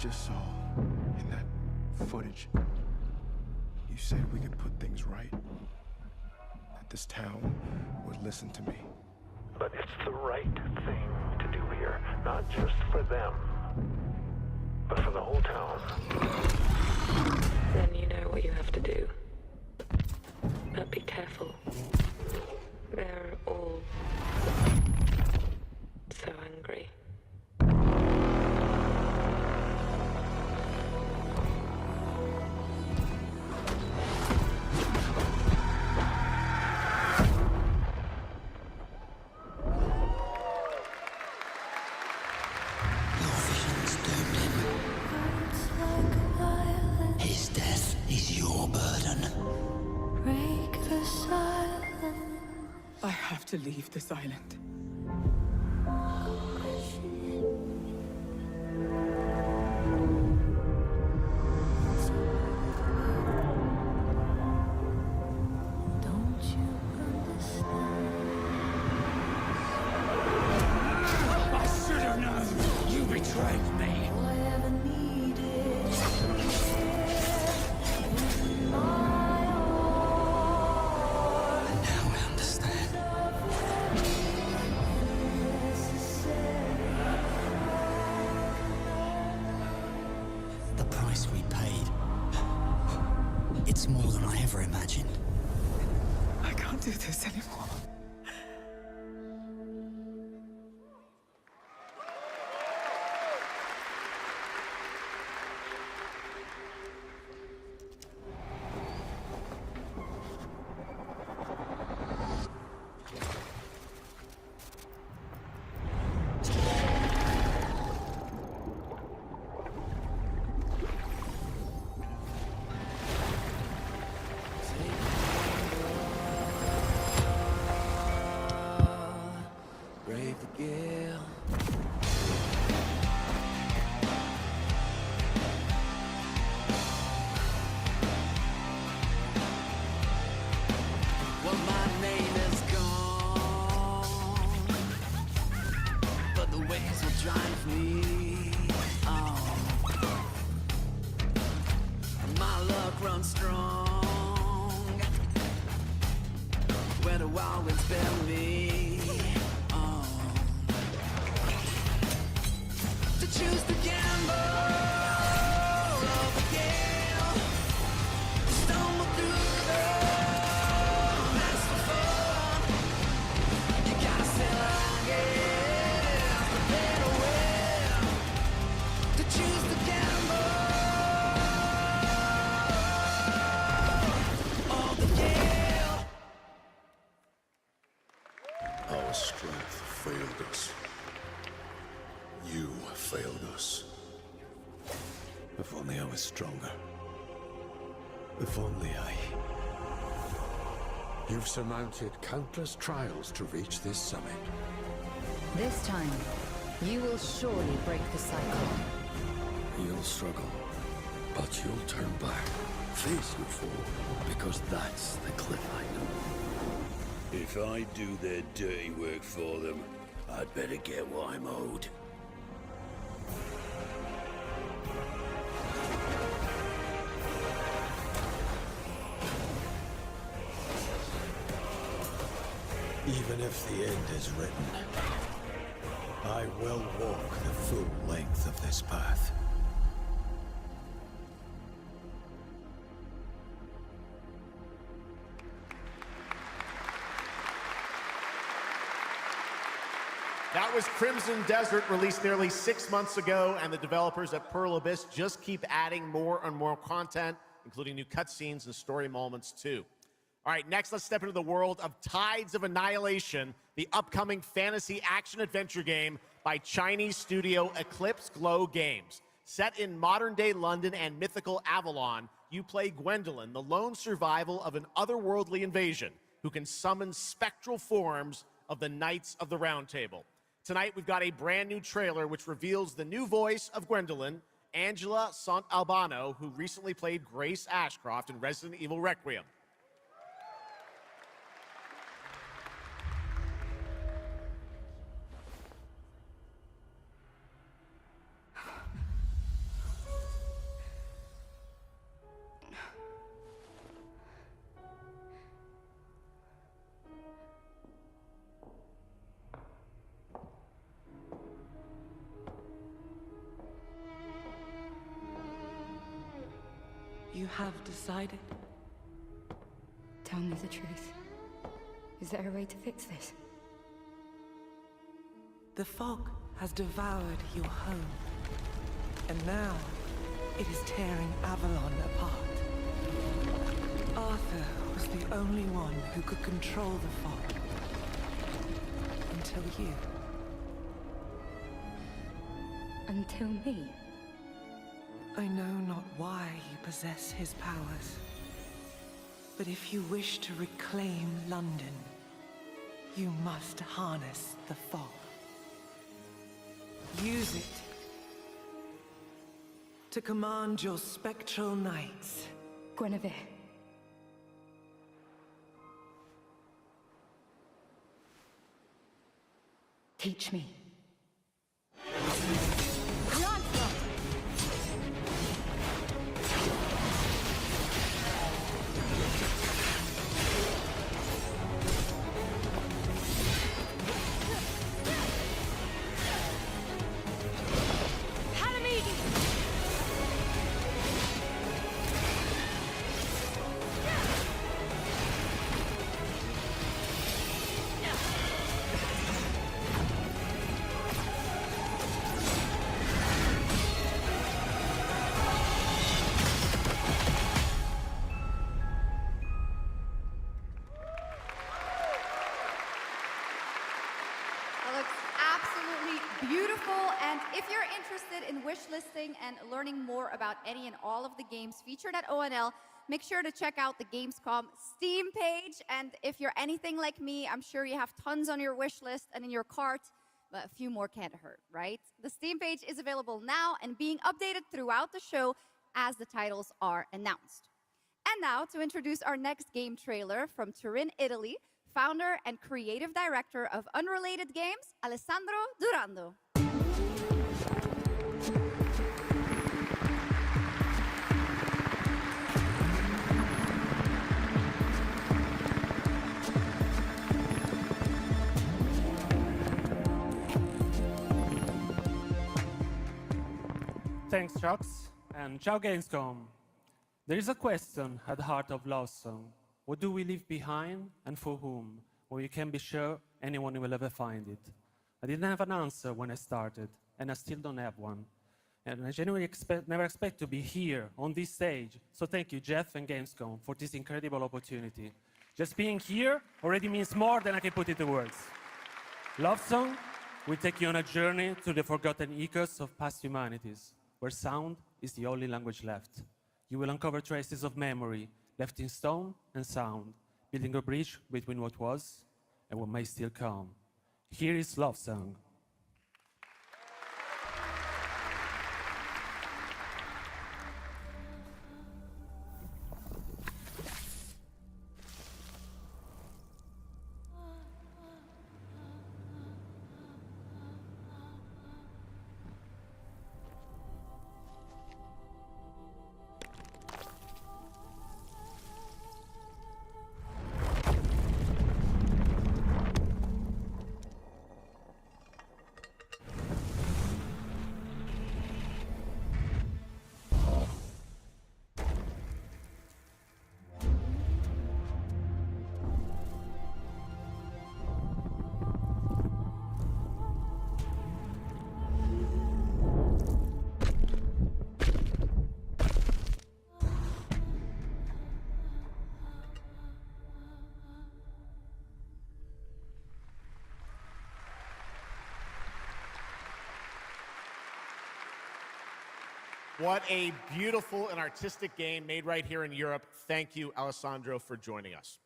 just saw in that footage, you said we could put things right. That this town would listen to me. But it's the right thing to do here, not just for them, but for the whole town. Then you know what you have to do. But be careful. They're all so angry. His death is your burden. Break the silence. I have to leave this island. Don't you understand? I should have known. You betrayed me. All I ever needed. Now I understand. The price we paid. It's more than I ever imagined. I can't do this anymore. Brave the gale. Well, my name is gone, but the waves will drive me on. My luck runs strong, where the wild winds bear me on. To choose the gamble of the gale, stumble through the that's the fun. You gotta sail out, yeah, play to win. To choose the gamble of the gale. Our strength failed us. You failed us. If only I was stronger. If only I... You've surmounted countless trials to reach this summit. This time, you will surely break the cycle. You'll struggle, but you'll turn back, face your foe, because that's the cliff I know. If I do their dirty work for them, I'd better get what I'm owed. Even if the end is written, I will walk the full length of this path. That was Crimson Desert, released nearly 6 months ago, and the developers at Pearl Abyss just keep adding more and more content, including new cutscenes and story moments too. All right, next let's step into the world of Tides of Annihilation, the upcoming fantasy action-adventure game by Chinese studio Eclipse Glow Games. Set in modern-day London and mythical Avalon, you play Gwendolyn, the lone survival of an otherworldly invasion, who can summon spectral forms of the Knights of the Round Table. Tonight, we've got a brand new trailer which reveals the new voice of Gwendolyn, Angela Sant'Albano, who recently played Grace Ashcroft in Resident Evil Requiem. you have decided? Tell me the truth. Is there a way to fix this? The fog has devoured your home, and now it is tearing Avalon apart. Arthur was the only one who could control the fog. Until you. Until me? I know not why you possess his powers, but if you wish to reclaim London, you must harness the fog. Use it to command your spectral knights. Guinevere. Teach me. That looks absolutely beautiful. And if you're interested in wish listing and learning more about any and all of the games featured at ONL, make sure to check out the Gamescom Steam page. And if you're anything like me, I'm sure you have tons on your wish list and in your cart, but a few more can't hurt, right? The Steam page is available now and being updated throughout the show as the titles are announced. And now to introduce our next game trailer from Turin, Italy, founder and creative director of Unrelated Games, Alessandro Durando. Thanks, Chucks, and ciao Gamescom. There is a question at the heart of Love Song. What do we leave behind and for whom? Well, you can be sure anyone will ever find it. I didn't have an answer when I started, and I still don't have one. And I genuinely never expect to be here on this stage. So thank you, Jeff and Gamescom, for this incredible opportunity. Just being here already means more than I can put into words. Love Song will take you on a journey through the forgotten echoes of past humanities, where sound is the only language left. You will uncover traces of memory, left in stone and sound, building a bridge between what was and what may still come. Here is Love Song. What a beautiful and artistic game made right here in Europe. Thank you, Alessandro, for joining us.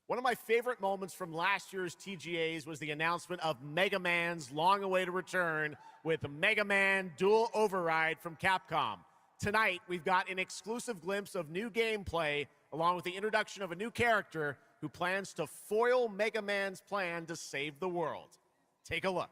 One of my favorite moments from last year's TGAs was the announcement of Mega Man's long-awaited return with Mega Man Dual Override from Capcom. Tonight, we've got an exclusive glimpse of new gameplay, along with the introduction of a new character who plans to foil Mega Man's plan to save the world. Take a look.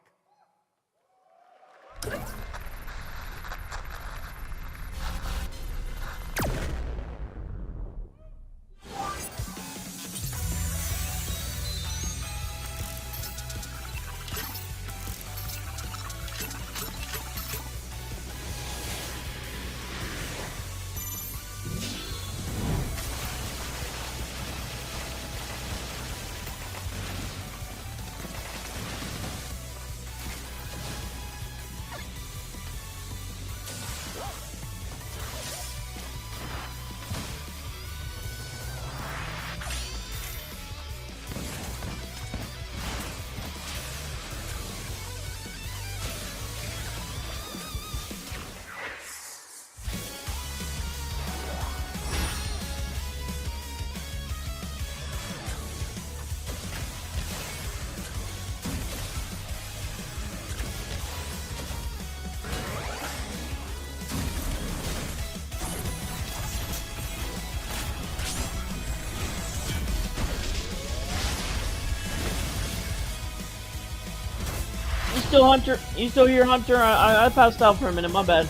still Hunter? You still here, Hunter? I passed out for a minute. My bad.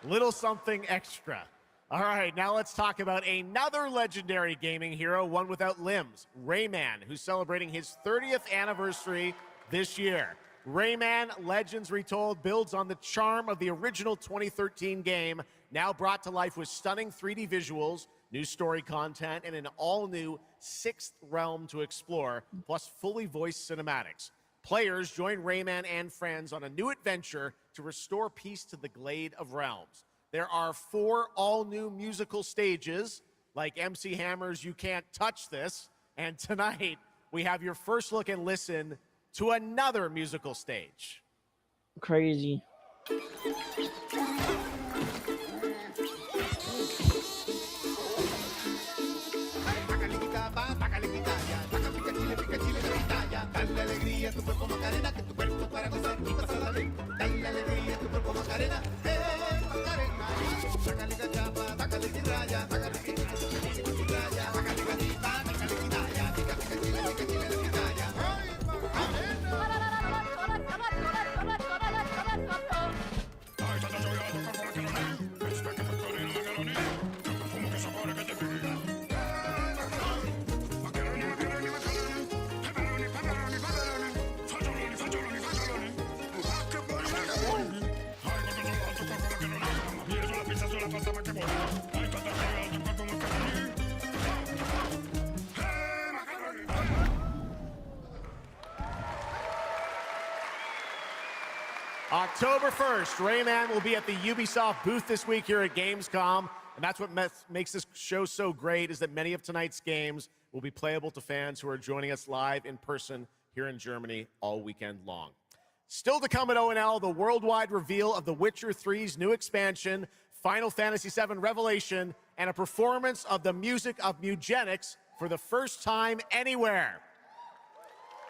Little something extra. All right, now let's talk about another legendary gaming hero, one without limbs, Rayman, who's celebrating his 30th anniversary this year. Rayman Legends Retold builds on the charm of the original 2013 game, now brought to life with stunning 3D visuals, new story content, and an all-new 6th realm to explore, plus fully voiced cinematics. Players join Rayman and friends on a new adventure to restore peace to the Glade of Realms. There are 4 all-new musical stages, like MC Hammer's You Can't Touch This, and tonight we have your first look and listen to another musical stage. Crazy. Dale alegría a tu cuerpo Macarena, que tu cuerpo para gozar y pasarla bien. Dale alegría a tu cuerpo Macarena, Macarena. Sácale cachapa, sácale tiraya, sácale tiraya, sácale gatita, sácale quinaya, pica pica chile, pica chile de pitaya. ¡Ay, Macarena! October 1st, Rayman will be at the Ubisoft booth this week here at Gamescom, and that's what makes this show so great, is that many of tonight's games will be playable to fans who are joining us live in person here in Germany all weekend long. Still to come at ONL, the worldwide reveal of The Witcher 3's new expansion, Final Fantasy VII Revelation, and a performance of the music of Mugenics for the first time anywhere.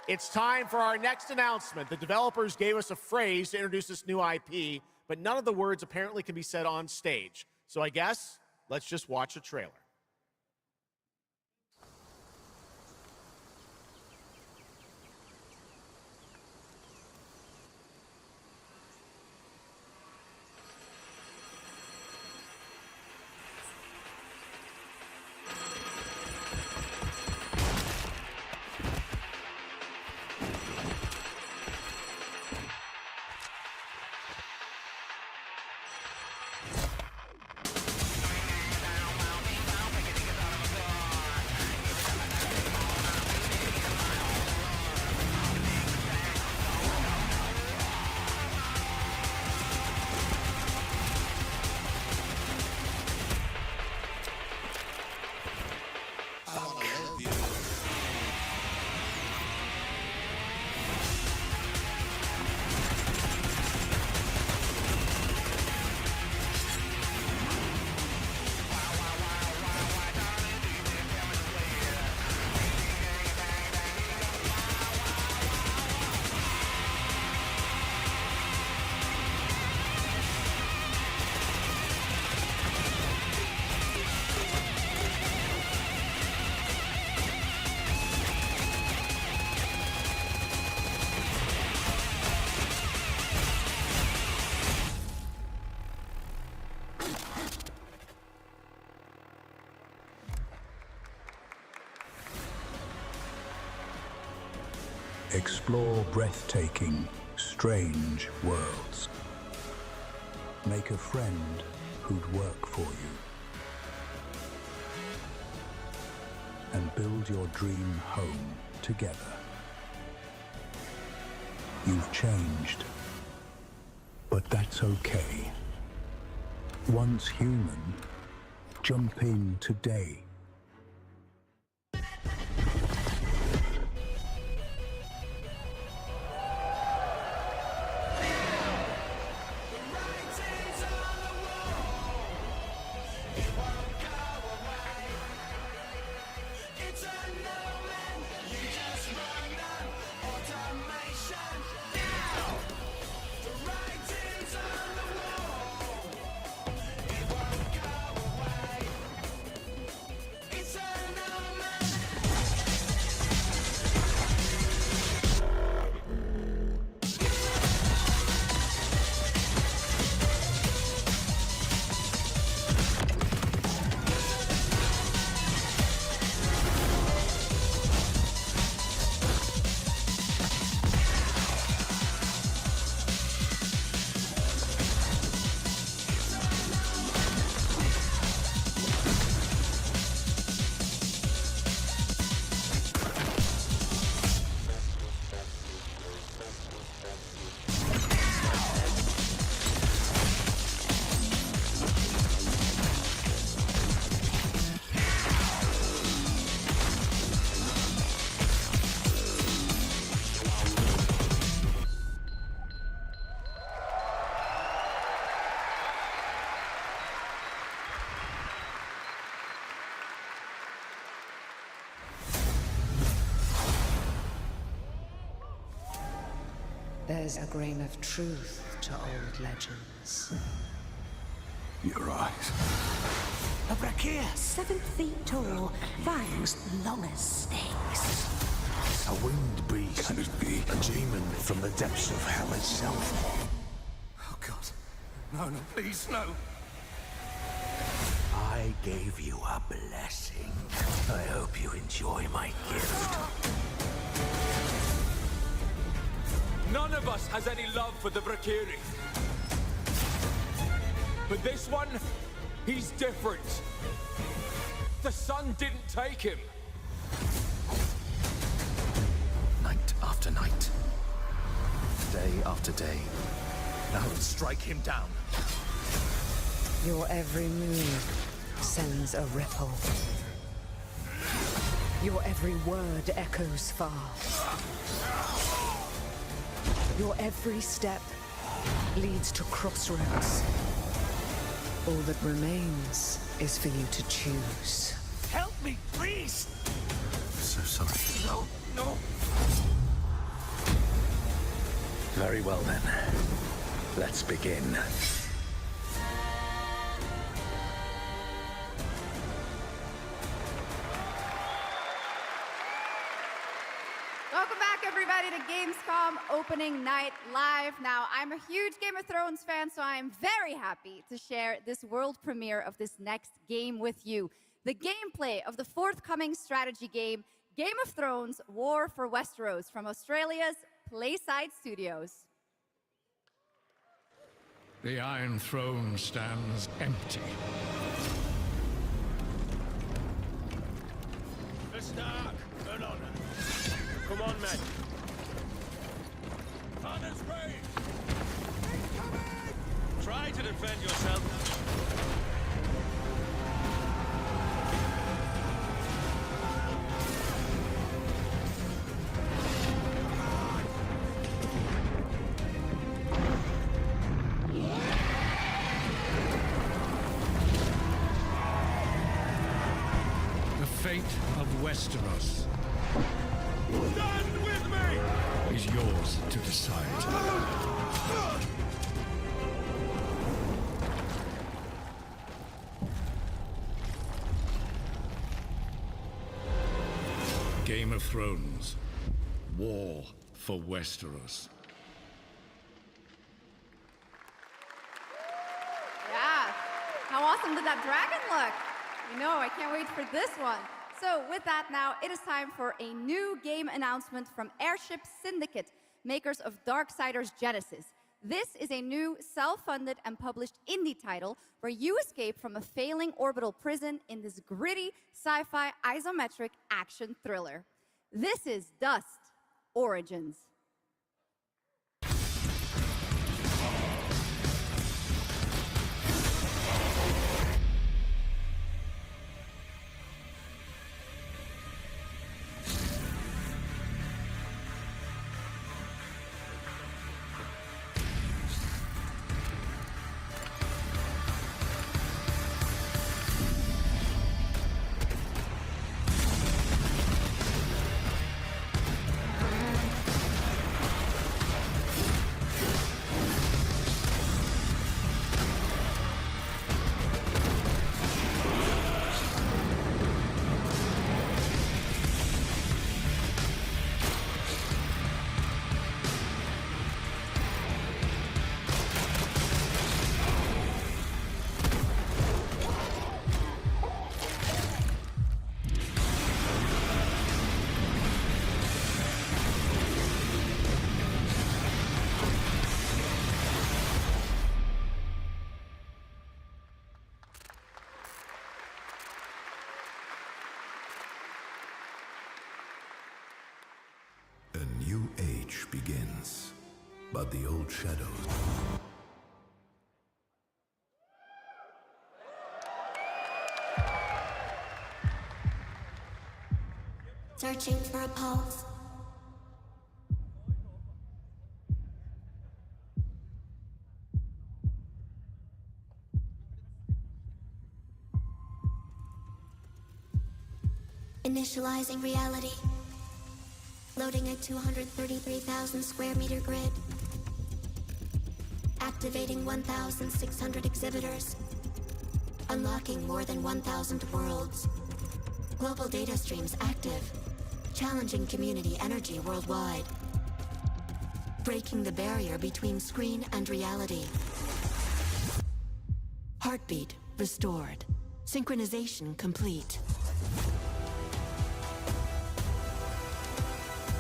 It's time for our next announcement. The developers gave us a phrase to introduce this new IP, but none of the words apparently can be said on stage. So I guess let's just watch a trailer. Explore breathtaking, strange worlds. Make a friend who'd work for you. And build your dream home together. You've changed, but that's okay. Once human, jump in today. It's a no man, you just run There's a grain of truth to old legends. Your eyes. A brachia, 7 feet tall, fangs long as snakes. A winged beast. Can it be? A demon from the depths of hell itself. Oh, God. No, please, no. I gave you a blessing. I hope you enjoy my gift. None of us has any love for the Brakiri. But this one, he's different. The sun didn't take him. Night after night. Day after day. Now strike him down. Your every move sends a ripple. Your every word echoes far. Your every step leads to crossroads. All that remains is for you to choose. Help me, please! So sorry. No. Very well then. Let's begin. Welcome back, everybody, to Gamescom opening night live. Now, I'm a huge Game of Thrones fan, so I am very happy to share this world premiere of this next game with you. The gameplay of the forthcoming strategy game, Game of Thrones War for Westeros, from Australia's Playside Studios. The Iron Throne stands empty. The Stark, an honor. Come on, men. Father's way. Try to defend yourself. The fate of Westeros Stand with me! is yours to decide. Game of Thrones. War for Westeros. Yeah. How awesome did that dragon look? You know, I can't wait for this one. So with that now, it is time for a new game announcement from Airship Syndicate, makers of Darksiders Genesis. This is a new self-funded and published indie title where you escape from a failing orbital prison in this gritty sci-fi isometric action thriller. This is Dust Origins. A new age begins, but the old shadows. Searching for a pulse. Initializing reality. Loading a 233,000 square meter grid. Activating 1,600 exhibitors. Unlocking more than 1,000 worlds. Global data streams active. Challenging community energy worldwide. Breaking the barrier between screen and reality. Heartbeat restored. Synchronization complete.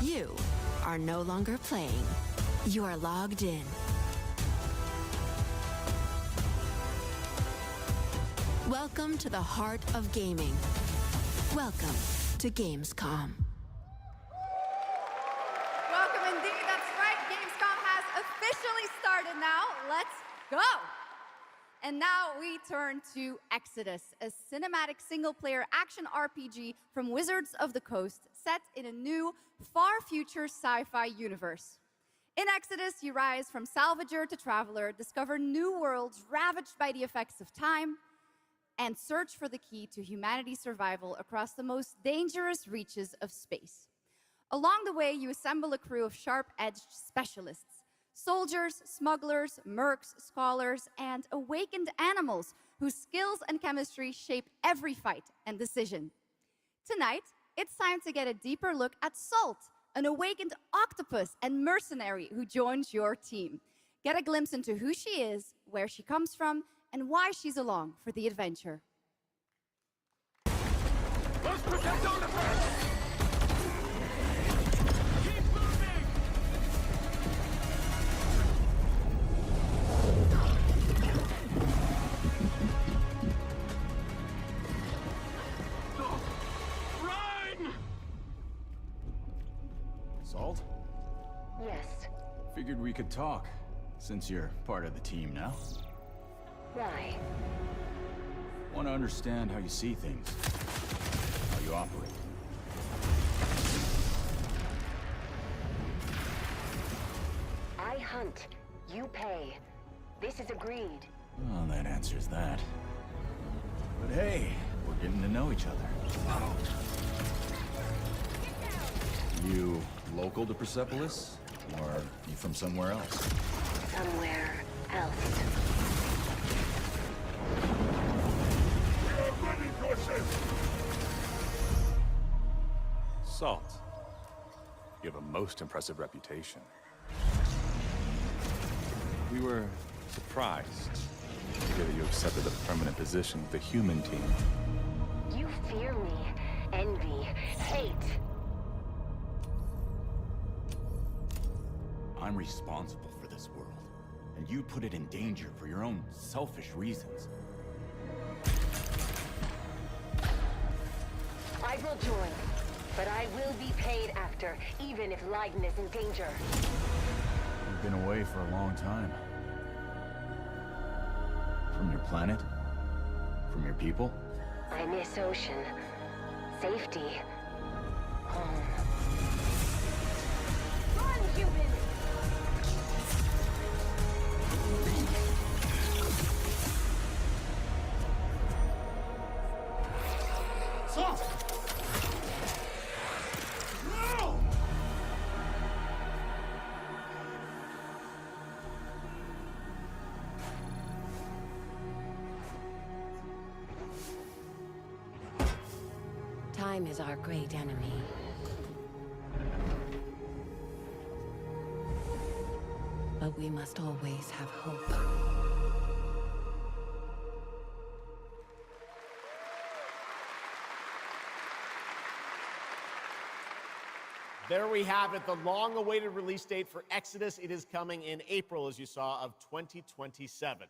You are no longer playing. You are logged in. Welcome to the heart of gaming. Welcome to Gamescom. Welcome indeed, that's right. Gamescom has officially started now. Let's go! And now we turn to Exodus, a cinematic single-player action RPG from Wizards of the Coast, set in a new, far future sci-fi universe. In Exodus, you rise from salvager to traveler, discover new worlds ravaged by the effects of time, and search for the key to humanity's survival across the most dangerous reaches of space. Along the way, you assemble a crew of sharp-edged specialists. Soldiers, smugglers, mercs, scholars, and awakened animals whose skills and chemistry shape every fight and decision. Tonight, it's time to get a deeper look at Salt, an awakened octopus and mercenary who joins your team. Get a glimpse into who she is, where she comes from, and why she's along for the adventure. Let's protect our defense! Salt? Yes. Figured we could talk, since you're part of the team now. Why? Want to understand how you see things, how you operate. I hunt, you pay. This is agreed. Well, that answers that. But hey, we're getting to know each other. You local to Persepolis? Or you from somewhere else? Somewhere else. Salt, you have a most impressive reputation. We were surprised to hear that you accepted a permanent position with the human team. You fear me, envy, hate. I'm responsible for this world, and you put it in danger for your own selfish reasons. I will join, but I will be paid after, even if Leiden is in danger. You've been away for a long time. From your planet? From your people? I miss ocean, safety, home. Run, human! Salt! No! Time is our great enemy. But we must always have hope. There we have it, the long-awaited release date for Exodus. It is coming in April, as you saw, of 2027.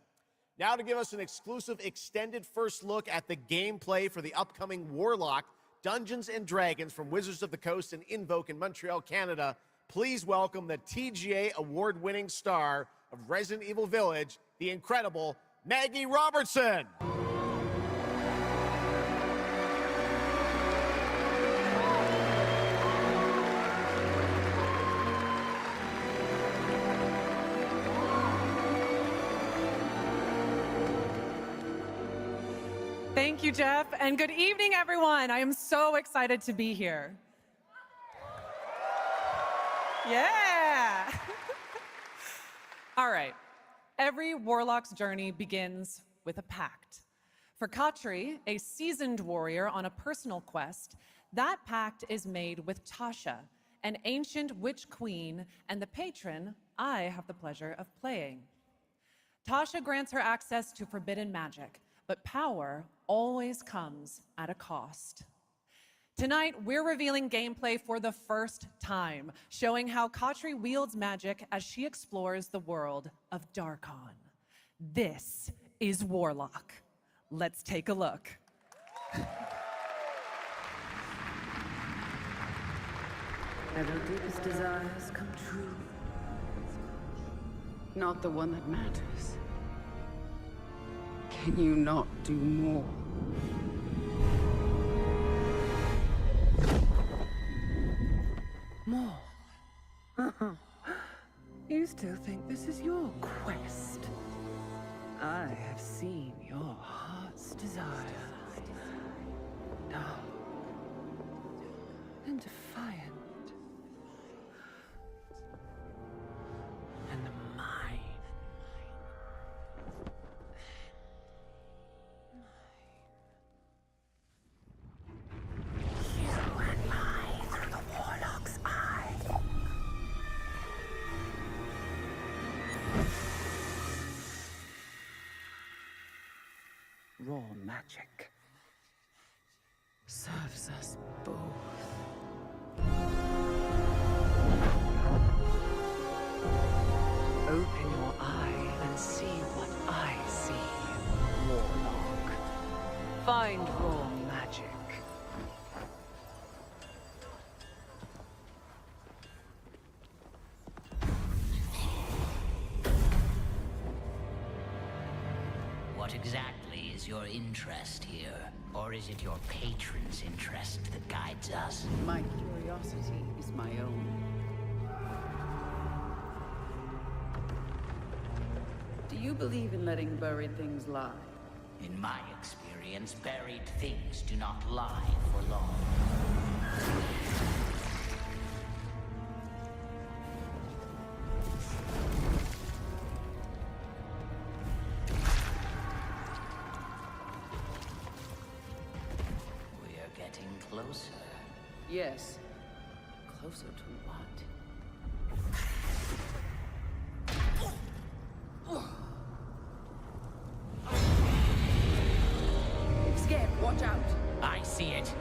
Now to give us an exclusive extended first look at the gameplay for the upcoming Warlock Dungeons & Dragons from Wizards of the Coast and Invoke in Montreal, Canada, please welcome the TGA award-winning star of Resident Evil Village, the incredible Maggie Robertson. Thank you, Jeff, and good evening, everyone. I am so excited to be here. Yeah. All right. Every warlock's journey begins with a pact. For Katri, a seasoned warrior on a personal quest, that pact is made with Tasha, an ancient witch queen and the patron I have the pleasure of playing. Tasha grants her access to forbidden magic, but power always comes at a cost. Tonight, we're revealing gameplay for the first time, showing how Katri wields magic as she explores the world of Darkon. This is Warlock. Let's take a look. Have your deepest desires come true? Not the one that matters. Can you not do more? More? You still think this is your quest? I have seen your heart's desire. Dark and defiant. And mine. You and I through the Warlock's eye. Raw magic serves us both. Open your eye and see what I see, Warlock. Find raw magic. What exactly is your interest here? Or is it your patron's interest that guides us? My curiosity is my own. Do you believe in letting buried things lie? In my experience, buried things do not lie for long. We are getting closer. Yes. Closer to what? Scared, watch out. I see it.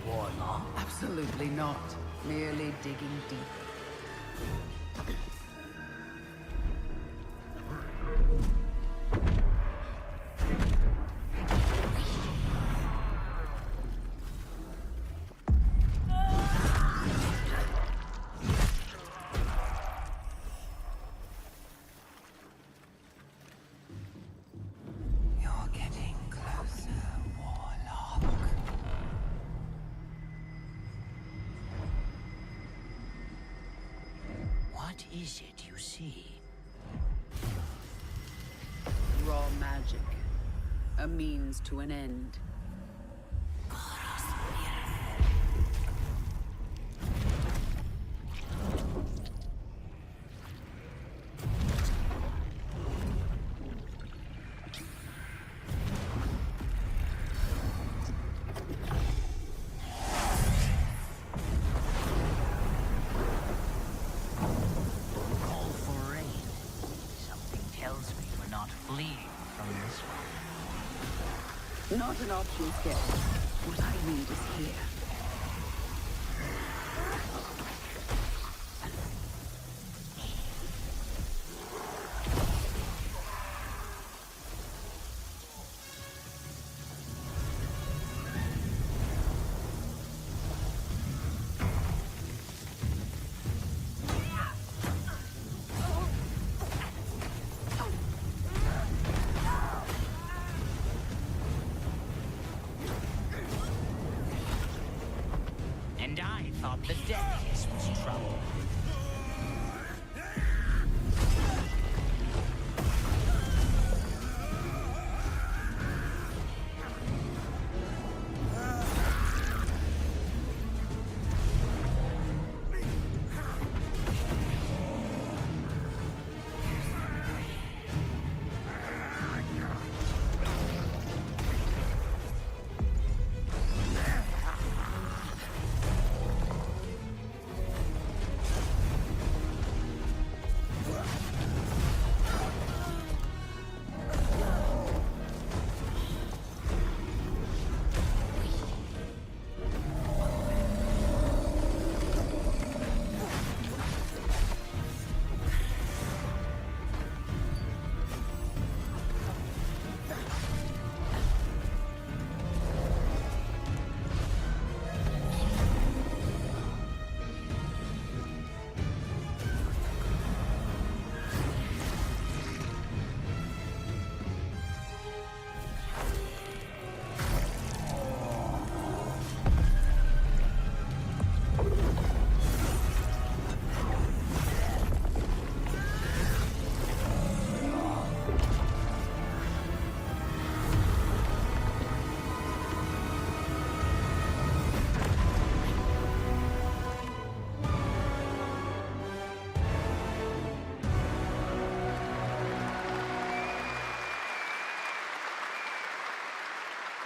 Warlock? Absolutely not. Merely digging deeper. You're getting closer, Warlock. What is it you see? Raw magic. A means to an end. Call for rain. Something tells me we're not fleeing from this one. Not an option, Skip. What I need is here. And I thought the deadliest was trouble.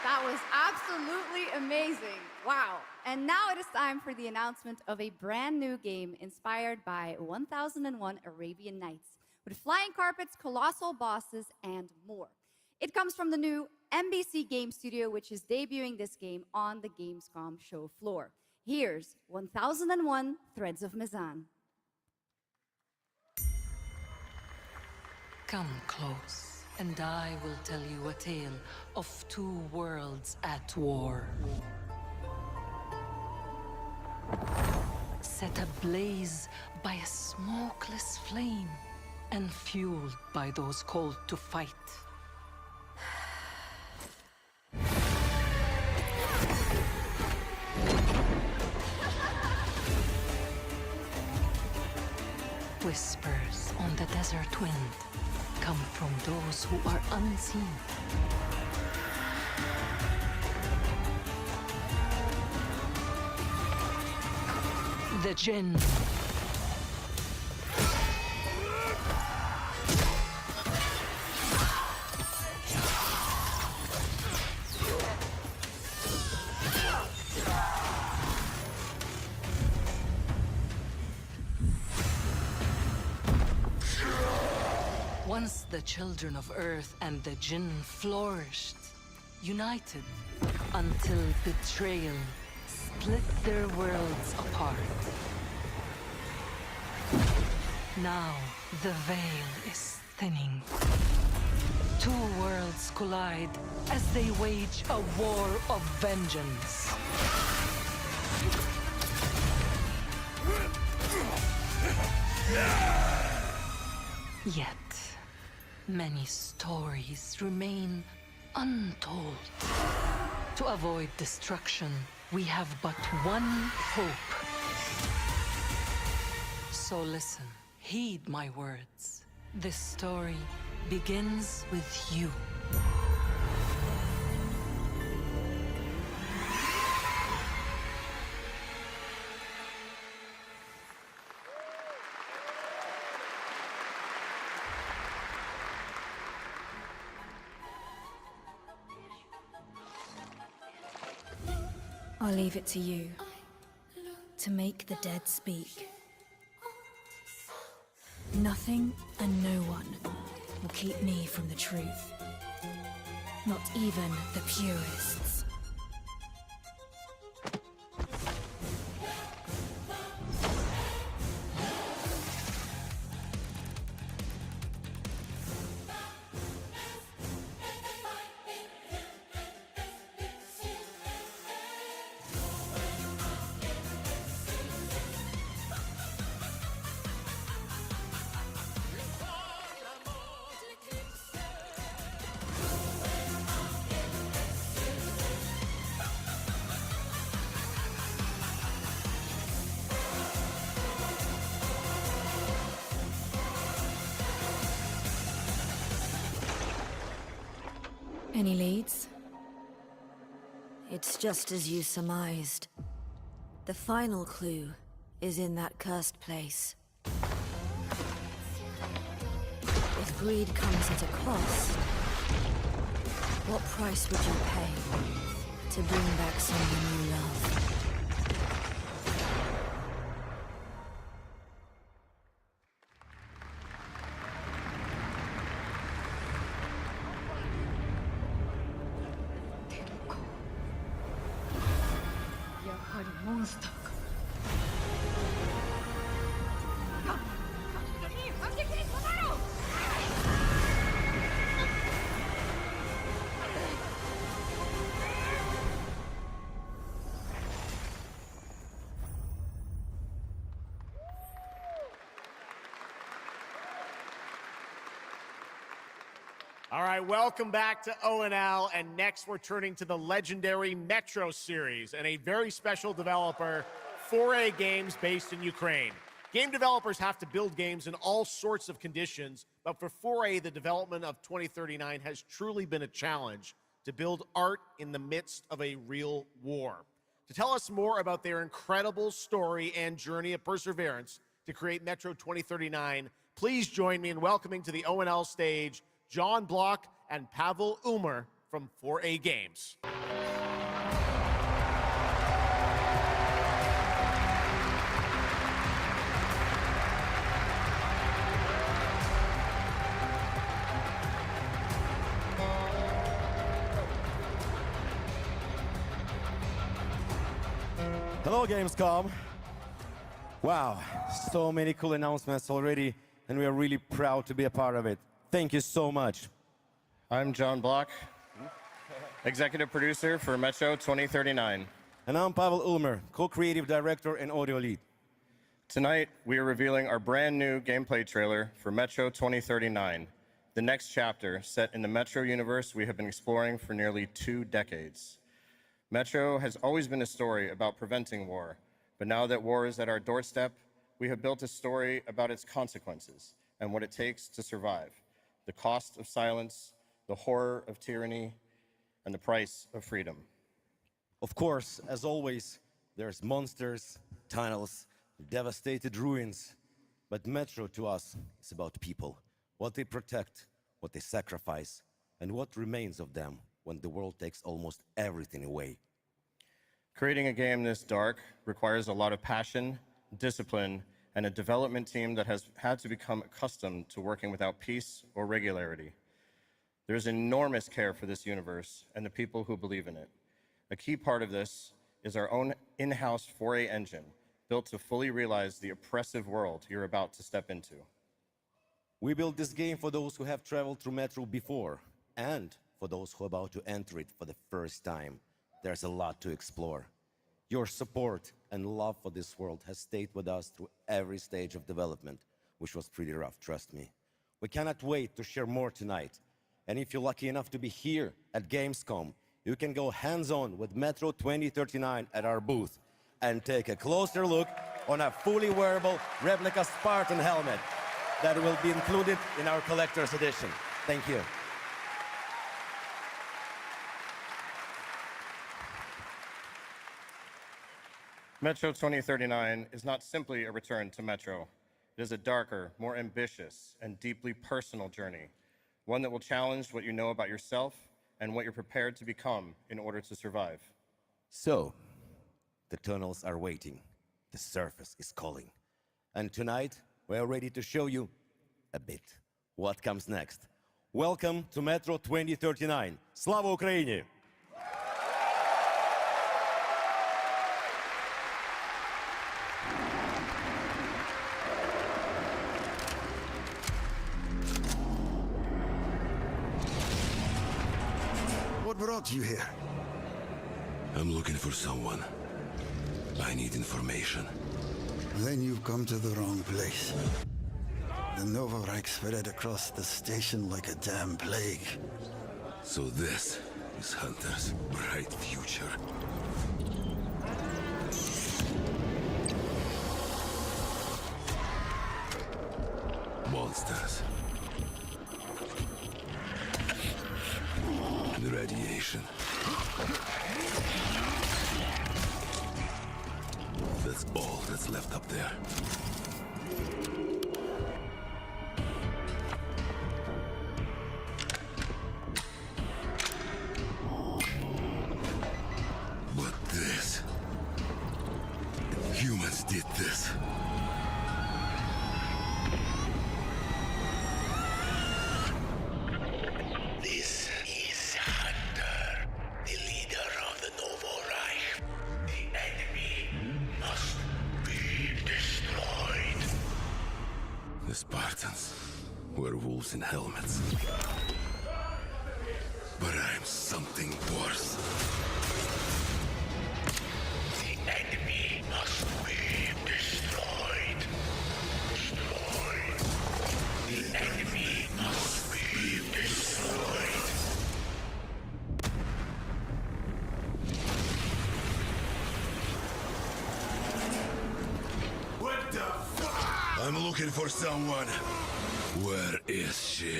That was absolutely amazing. Wow. And now it is time for the announcement of a brand new game inspired by 1001 Arabian Nights, with flying carpets, colossal bosses, and more. It comes from the new MBC Game Studio, which is debuting this game on the Gamescom show floor. Here's 1001 Threads of Mizan. Come close, and I will tell you a tale of two worlds at war. Set ablaze by a smokeless flame, and fueled by those called to fight. Whispers on the desert wind come from those who are unseen. The Jinn. Once the children of Earth and the Jinn flourished, united, until betrayal split their worlds apart. Now the veil is thinning. Two worlds collide as they wage a war of vengeance. Yet, many stories remain untold. To avoid destruction, we have but one hope. So listen, heed my words. This story begins with you. I'll leave it to you to make the dead speak. Nothing and no one will keep me from the truth. Not even the purists. Any leads? It's just as you surmised. The final clue is in that cursed place. If greed comes at a cost, what price would you pay to bring back someone you love? All right, welcome back to ONL, and next we're turning to the legendary Metro series and a very special developer, 4A Games, based in Ukraine. Game developers have to build games in all sorts of conditions, but for 4A, the development of 2039 has truly been a challenge to build art in the midst of a real war. To tell us more about their incredible story and journey of perseverance to create Metro 2039, please join me in welcoming to the ONL stage John Block and Pavel Umer from 4A Games. Hello, Gamescom. Wow, so many cool announcements already, and we are really proud to be a part of it. Thank you so much. I'm John Block, executive producer for Metro 2039. And I'm Pavel Ulmer, co-creative director and audio lead. Tonight, we are revealing our brand new gameplay trailer for Metro 2039, the next chapter set in the Metro universe we have been exploring for nearly 2 decades. Metro has always been a story about preventing war, but now that war is at our doorstep, we have built a story about its consequences and what it takes to survive. The cost of silence, the horror of tyranny, and the price of freedom. Of course, as always, there's monsters, tunnels, devastated ruins. But Metro to us is about people, what they protect, what they sacrifice, and what remains of them when the world takes almost everything away. Creating a game this dark requires a lot of passion, discipline, and a development team that has had to become accustomed to working without peace or regularity. There's enormous care for this universe and the people who believe in it. A key part of this is our own in-house 4A engine, built to fully realize the oppressive world you're about to step into. We built this game for those who have traveled through Metro before, and for those who are about to enter it for the first time. There's a lot to explore. Your support and love for this world has stayed with us through every stage of development, which was pretty rough, trust me. We cannot wait to share more tonight. And if you're lucky enough to be here at Gamescom, you can go hands-on with Metro 2039 at our booth and take a closer look on a fully wearable replica Spartan helmet that will be included in our collector's edition. Thank you. Metro 2039 is not simply a return to Metro. It is a darker, more ambitious, and deeply personal journey, one that will challenge what you know about yourself and what you're prepared to become in order to survive. So, the tunnels are waiting. The surface is calling. And tonight, we are ready to show you a bit what comes next. Welcome to Metro 2039. Slava Ukraini! What brought you here? I'm looking for someone. I need information. Then you've come to the wrong place. The Nova Reich spread across the station like a damn plague. So this is Hunter's bright future. Monsters. That's all that's left up there. But this... Humans did this. This is Hunter, the leader of the Novo Reich. The enemy must be destroyed. The Spartans were wolves in helmets. But I'm something worse. The enemy must be destroyed. Destroyed. The enemy must be destroyed. What the fuck? I'm looking for someone. Where is she?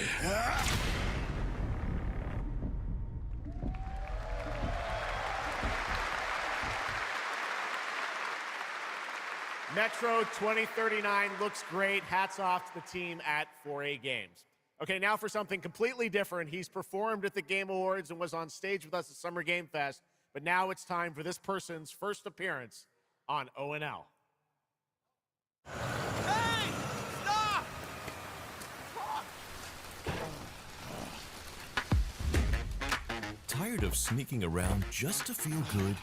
Metro 2039 looks great. Hats off to the team at 4A Games. Okay, now for something completely different. He's performed at the Game Awards and was on stage with us at Summer Game Fest, but now it's time for this person's first appearance on ONL. Tired of sneaking around just to feel good?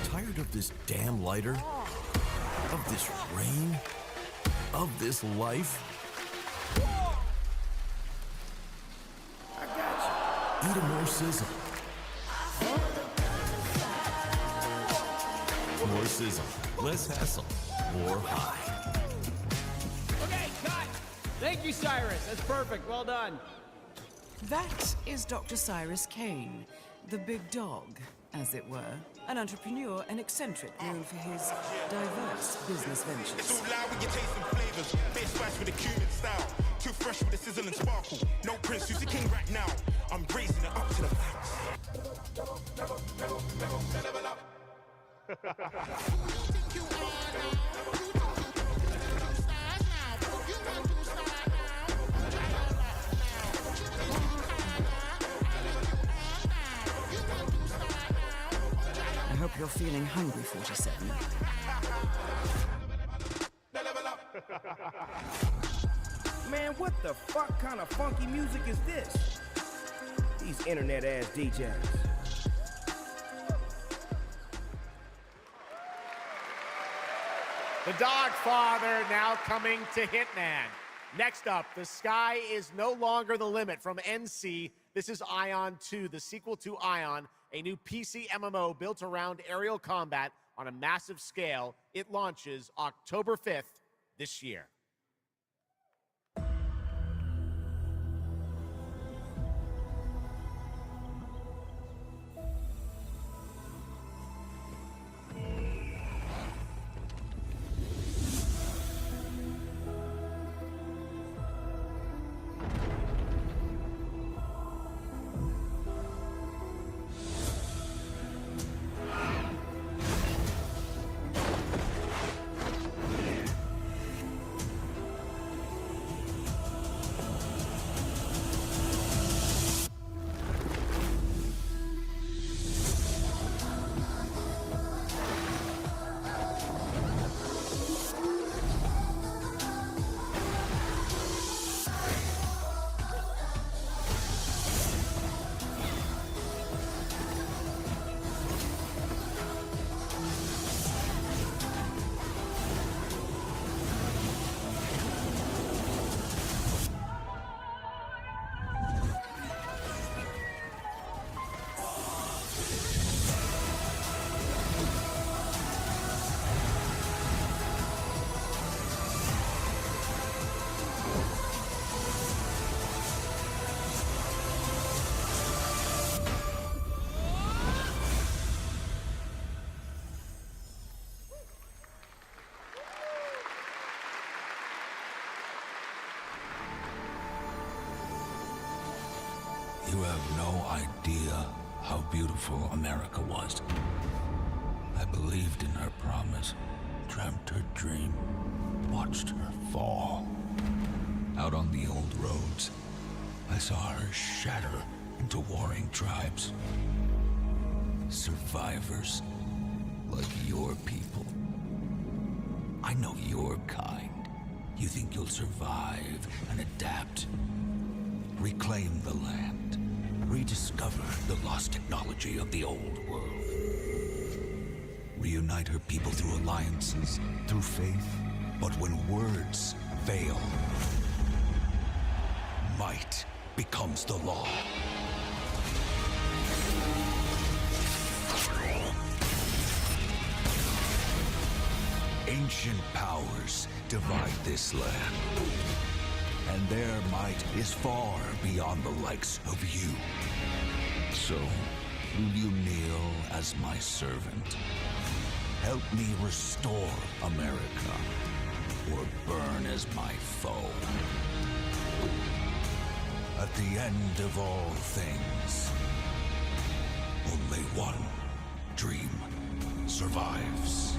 Tired of this damn lighter? Of this rain? Of this life? I got you. Eat a more sizzle. More sizzle, less hassle, more high. Okay, cut! Thank you, Cyrus. That's perfect. Well done. That is Dr. Cyrus Kane, the big dog, as it were. An entrepreneur and eccentric known for his diverse business ventures. It's all loud with your taste and flavors. Bit spice with a Cuban style. Too fresh with the sizzle and sparkle. No prince, who's the king right now? I'm raising it up to the max. I hope you're feeling hungry, 47. Man, what the fuck kind of funky music is this? These internet-ass DJs. The Dogfather now coming to Hitman. Next up, The Sky is No Longer the Limit from NC. This is Ion 2, the sequel to Ion, a new PC MMO built around aerial combat on a massive scale. It launches October 5th this year. You have no idea how beautiful America was. her promise, dreamt her dream, watched her fall. Out on the old roads, I saw her shatter into warring tribes. Survivors, like your people. I know your kind. You think you'll survive and adapt. Reclaim the land. Rediscover the lost technology of the old world. Reunite her people through alliances, through faith. But when words fail, might becomes the law. Ancient powers divide this land, and their might is far beyond the likes of you. So, will you kneel as my servant? Help me restore America, or burn as my foe? At the end of all things, only one dream survives.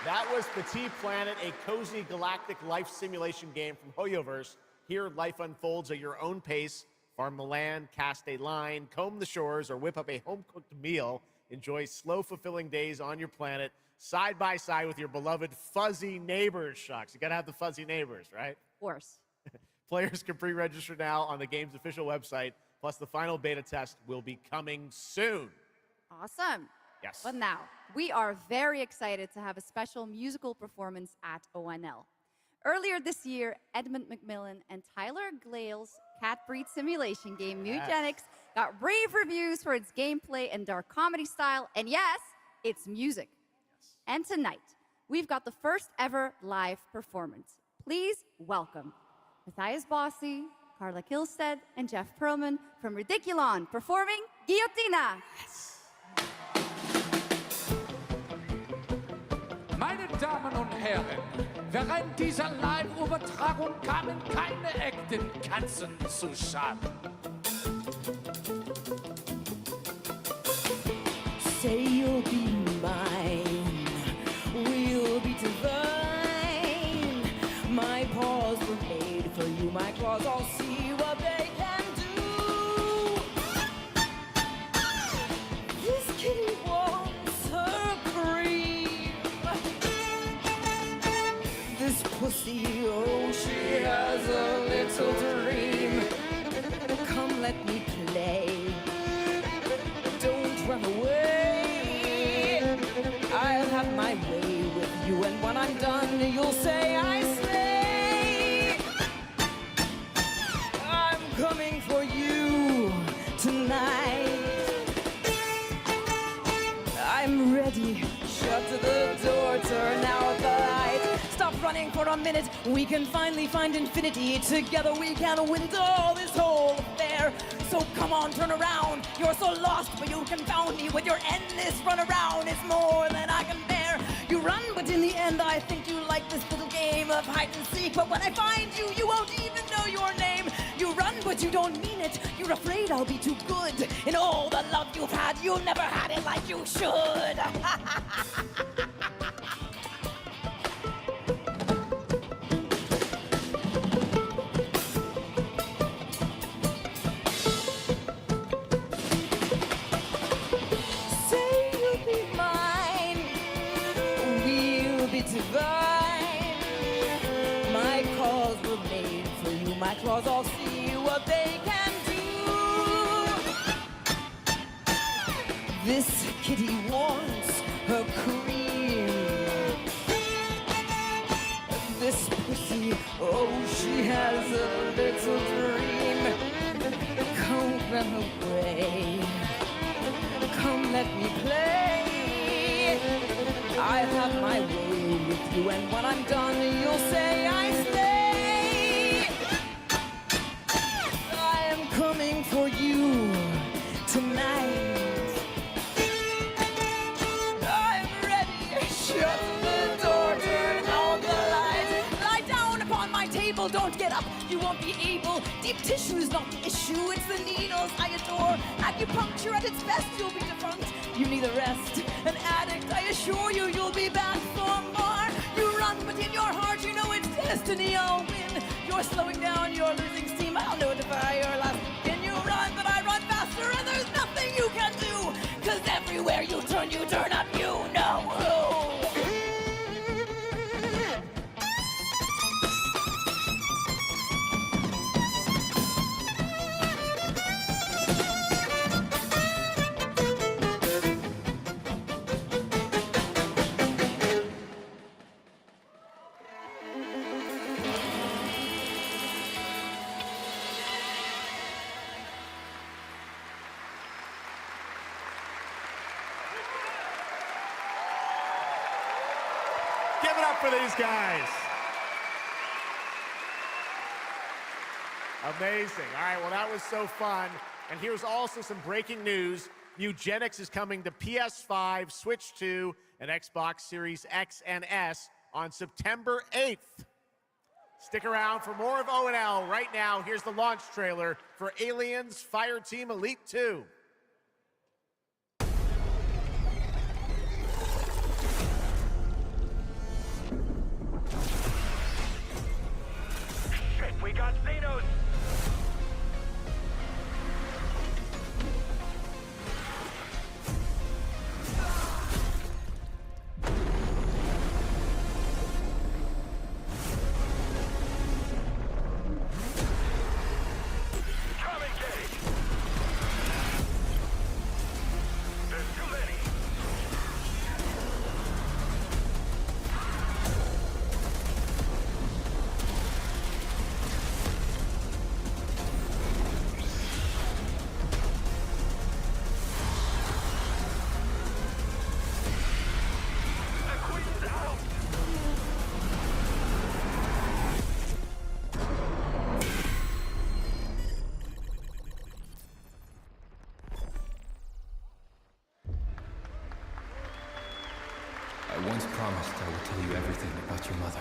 That was Petit Planet, a cozy galactic life simulation game from Hoyoverse. Here, life unfolds at your own pace. Farm the land, cast a line, comb the shores, or whip up a home-cooked meal. Enjoy slow, fulfilling days on your planet, side by side with your beloved fuzzy neighbors, Shucks. You gotta have the fuzzy neighbors, right? Of course. Players can pre-register now on the game's official website, plus the final beta test will be coming soon. Awesome. Yes. But now, we are very excited to have a special musical performance at ONL. Earlier this year, Edmund McMillan and Tyler Glale's cat breed simulation game, Mutagenics, got rave reviews for its gameplay and dark comedy style, and yes, its music. Yes. And tonight, we've got the first ever live performance. Please welcome Matthias Bossi, Carla Kilstead, and Jeff Perlman from Ridiculon performing Guillotina. Yes. Meine Damen und Herren, während dieser Live-Übertragung kamen keine echten Katzen zu Schaden. Say you'll be mine, we'll be divine. My paws were made for you, my claws, I'll see what they can do. This kitty wants her cream. This pussy, oh, she has a little dream. Come, let me play. Don't run away. I'll have my way with you, and when I'm done, you'll say I slay. I'm coming for you tonight. I'm ready. Shut the door, turn out the light. Stop running for a minute. We can finally find infinity. Together we can win all this whole affair. So come on, turn around. You're so lost, but you confound me with your endless run around. It's more than I can bear. You run, but in the end, I think you like this little game of hide and seek. But when I find you, you won't even know your name. You run, but you don't mean it. You're afraid I'll be too good. In all the love you've had, you never had it like you should. Say you'll be mine. We'll be divine. My claws were made for you. My claws all see what they can do. This kitty wants her cream. This pussy, oh, she has a little dream. Come run away. Come let me play. I have my way with you, and when I'm done, you'll say I slay. I am coming for you tonight. I'm ready. Shut the door, turn out the lights. Lie down upon my table, don't get up. You won't be able. Deep tissue is not the issue, it's the needles I adore. Acupuncture at its best, you'll be defunct. You need a rest, an addict. I assure you, you'll be back for more. You run, but in your heart, you know it's destiny. I'll win. You're slowing down, you're losing steam. I'll notify your last. Can you run? But I run faster, and there's nothing you can do. 'Cause everywhere you turn up, you know who. Give it up for these guys. Amazing. All right, well, that was so fun. And here's also some breaking news. Eugenics is coming to PS5, Switch 2, and Xbox Series X and S on September 8th. Stick around for more of O&L. Right now, here's the launch trailer for Aliens Fireteam Elite 2. Shit, we got Xenos! I once promised I would tell you everything about your mother.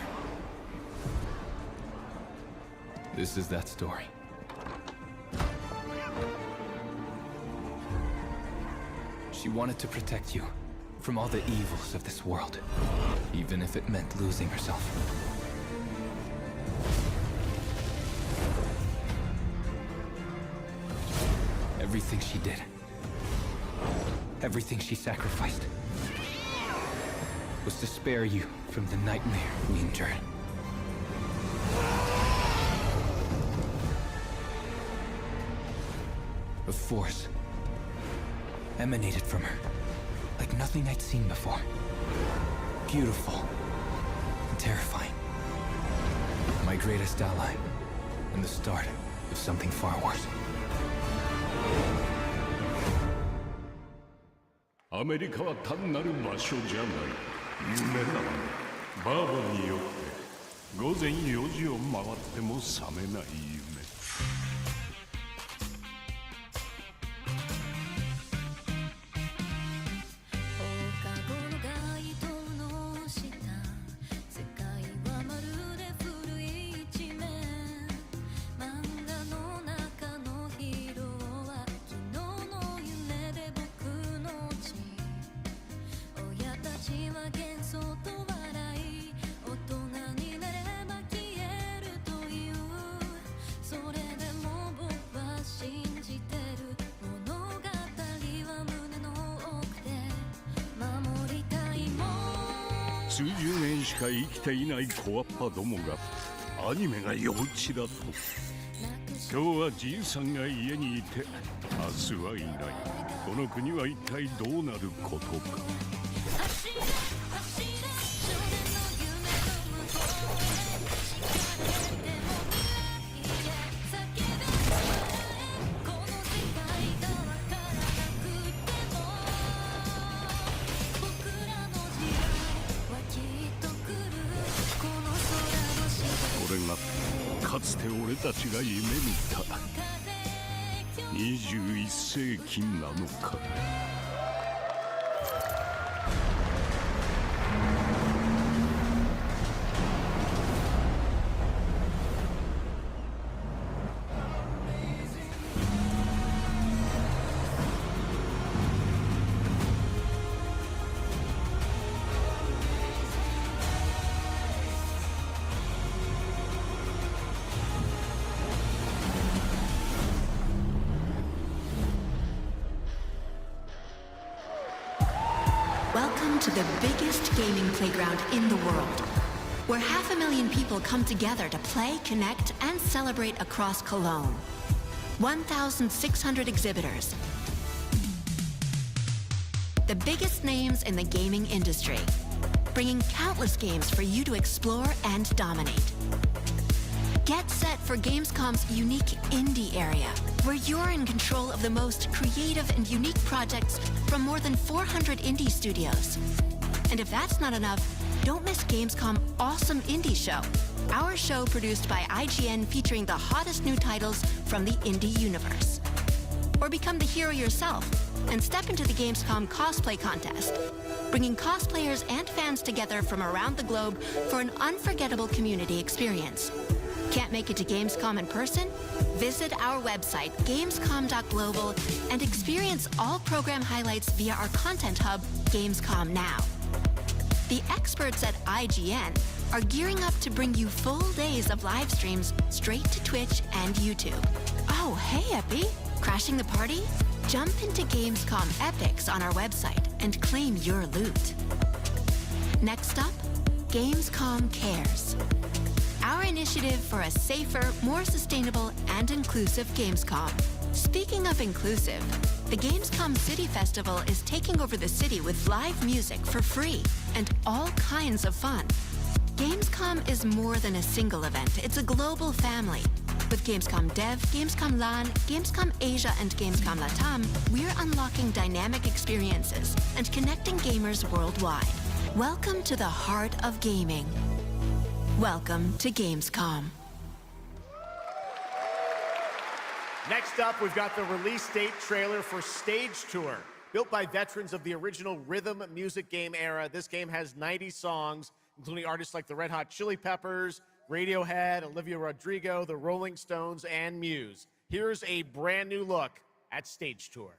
This is that story. She wanted to protect you from all the evils of this world, even if it meant losing herself. Everything she did, everything she sacrificed, was to spare you from the nightmare we endured. A force emanated from her, like nothing I'd seen before. Beautiful and terrifying. My greatest ally, and the start of something far worse. アメリカは単なる場所じゃない。夢なのバーボンによって午前4時を回っても覚めない夢。数十年しか生きていない小アッパどもがアニメが幼稚だと。今日はじいさんが家にいて明日はいない。この国は一体どうなることか。これがかつて俺たちが夢見た21世紀なのか。Welcome to the biggest gaming playground in the world, where 500,000 people come together to play, connect, and celebrate across Cologne. 1,600 exhibitors. The biggest names in the gaming industry, bringing countless games for you to explore and dominate. Get set for Gamescom's unique indie area, where you're in control of the most creative and unique projects from more than 400 indie studios. And if that's not enough, don't miss Gamescom Awesome Indie Show, our show produced by IGN featuring the hottest new titles from the indie universe. Or become the hero yourself and step into the Gamescom cosplay contest, bringing cosplayers and fans together from around the globe for an unforgettable community experience. Can't make it to Gamescom in person? Visit our website, gamescom.global, and experience all program highlights via our content hub, Gamescom Now. The experts at IGN are gearing up to bring you full days of live streams straight to Twitch and YouTube. Oh, hey, Epi! Crashing the party? Jump into Gamescom Epics on our website and claim your loot. Next up, Gamescom Cares, our initiative for a safer, more sustainable, and inclusive Gamescom. Speaking of inclusive, the Gamescom City Festival is taking over the city with live music for free and all kinds of fun. Gamescom is more than a single event, it's a global family. With Gamescom Dev, Gamescom LAN, Gamescom Asia, and Gamescom Latam, we're unlocking dynamic experiences and connecting gamers worldwide. Welcome to the heart of gaming. Welcome to Gamescom. Next up, we've got the release date trailer for Stage Tour. Built by veterans of the original rhythm music game era, this game has 90 songs, including artists like the Red Hot Chili Peppers, Radiohead, Olivia Rodrigo, the Rolling Stones, and Muse. Here's a brand new look at Stage Tour.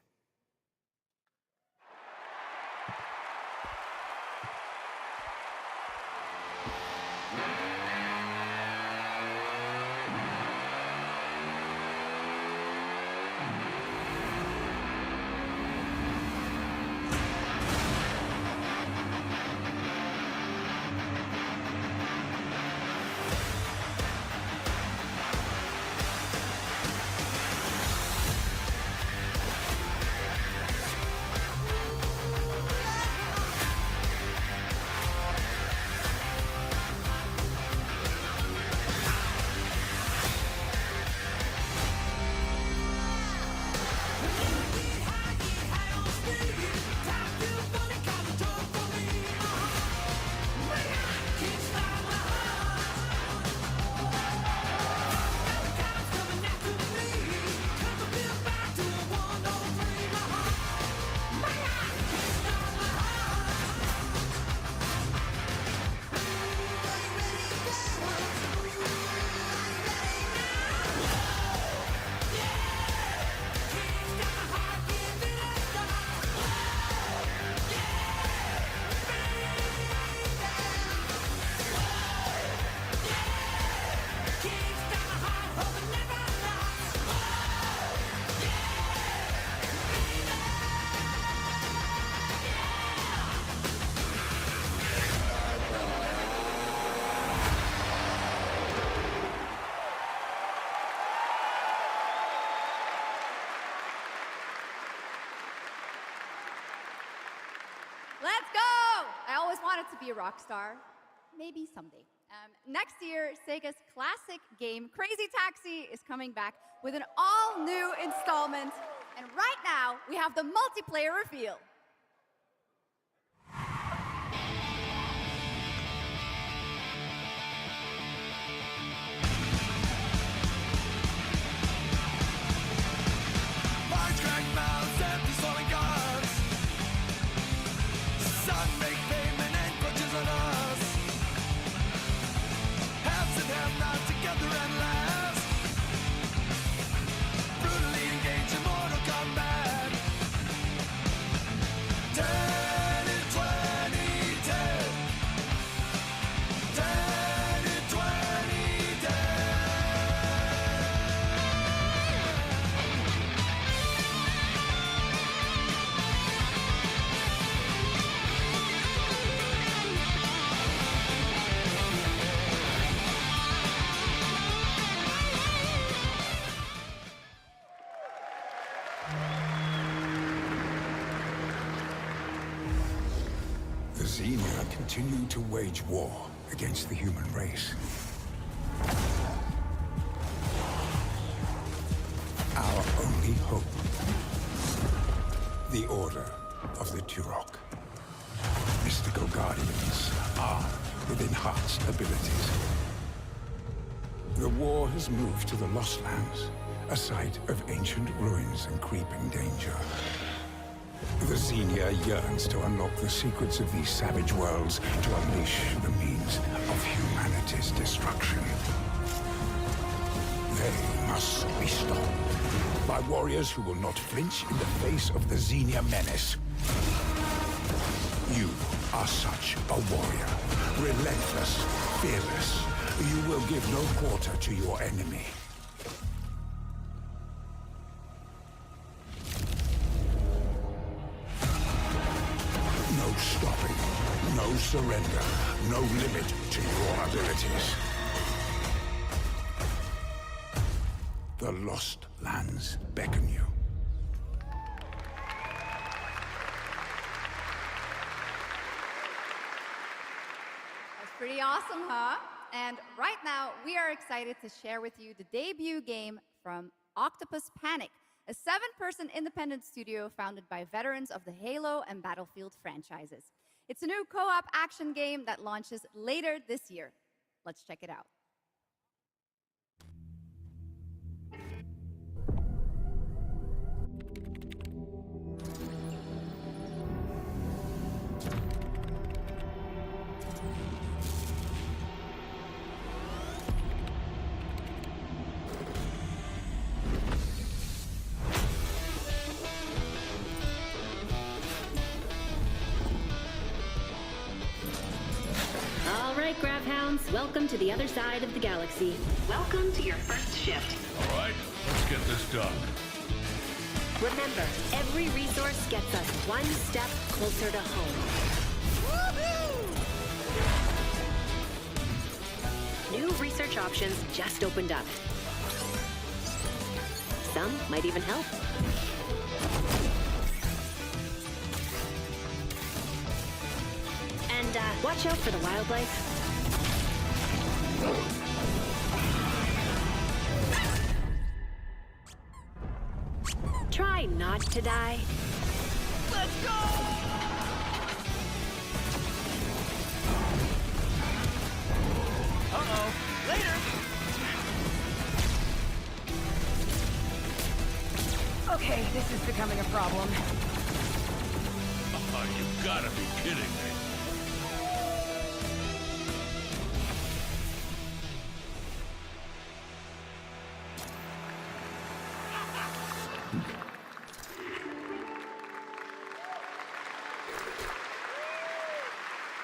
Let's go! I always wanted to be a rock star. Maybe someday. Next year, Sega's classic game, Crazy Taxi, is coming back with an all-new installment. And right now, we have the multiplayer reveal. Large cracked mouths, empty swollen guards. Some make payment and grudges on us. Haves and have-nots together at last. Brutally engaged in Mortal Kombat. 10 and 20, 10. 10 and 20, 10. The Xenia continue to wage war against the human race. Our only hope, the Order of the Turok. Mystical guardians armed with enhanced abilities. The war has moved to the Lost Lands, a site of ancient ruins and creeping danger. The Xenia yearns to unlock the secrets of these savage worlds to unleash the means of humanity's destruction. They must be stopped by warriors who will not flinch in the face of the Xenia menace. You are such a warrior. Relentless, fearless. You will give no quarter to your enemy. No stopping, no surrender, no limit to your abilities. The Lost Lands beckon you. That's pretty awesome, huh? And right now, we are excited to share with you the debut game from Octopus Panic, a 7-person independent studio founded by veterans of the Halo and Battlefield franchises. It's a new co-op action game that launches later this year. Let's check it out. All right, Grabhounds, welcome to the other side of the galaxy. Welcome to your first shift. All right, let's get this done. Remember, every resource gets us one step closer to home. New research options just opened up. Some might even help. And watch out for the wildlife. Try not to die. Let's go! Uh-oh. Later! Okay, this is becoming a problem. Oh, you gotta be kidding me.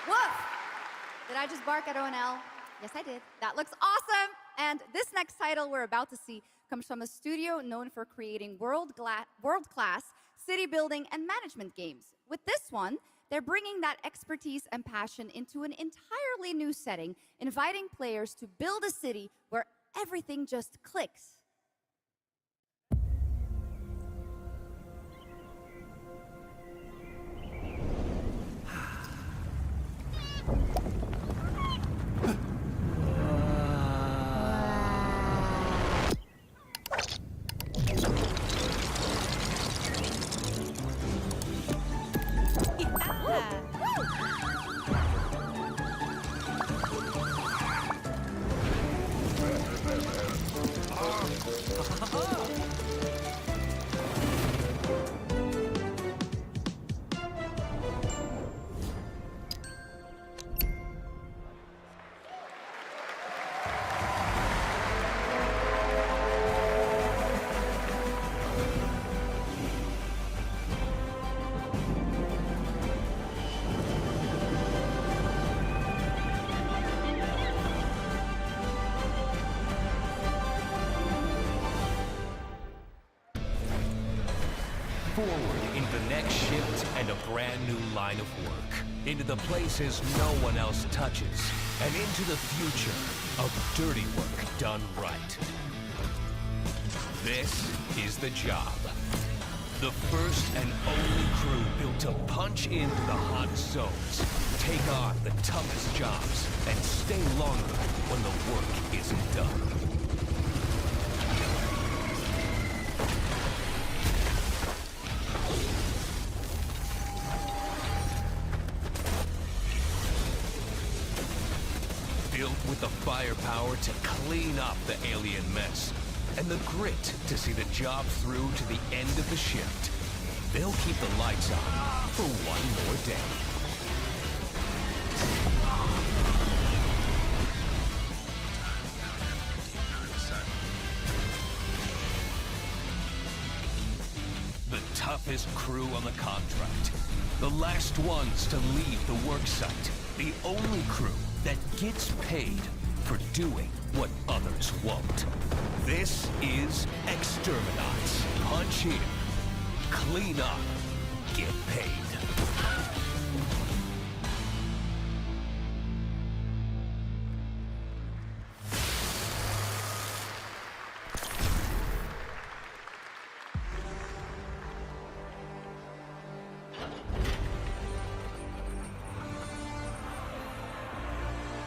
Woof! Did I just bark at ONL? Yes, I did. That looks awesome! And this next title we're about to see comes from a studio known for creating world-class city building and management games. With this one, they're bringing that expertise and passion into an entirely new setting, inviting players to build a city where everything just clicks. forward into the next shift and a brand new line of work. Into the places no one else touches. And into the future of dirty work done right. This is the job. The first and only crew built to punch into the hot zones, take on the toughest jobs, and stay longer when the work isn't done. Built with the firepower to clean up the alien mess, and the grit to see the job through to the end of the shift. They'll keep the lights on for one more day. The toughest crew on the contract. The last ones to leave the work site. The only crew that gets paid for doing what others won't. This is Exterminats. Punch in, clean up, get paid.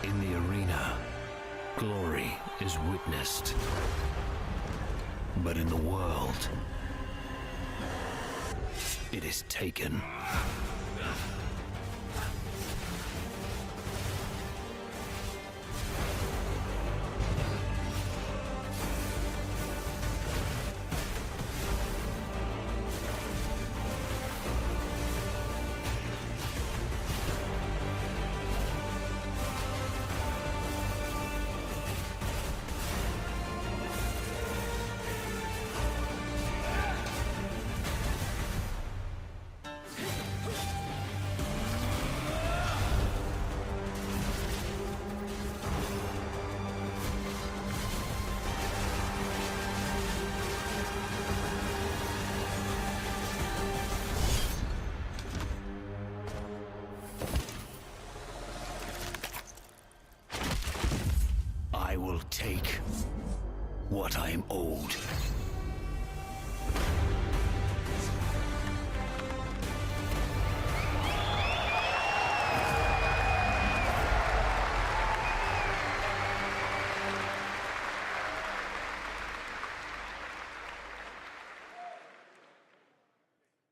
In the arena, glory is witnessed. But in the world, it is taken. I will take what I am owed.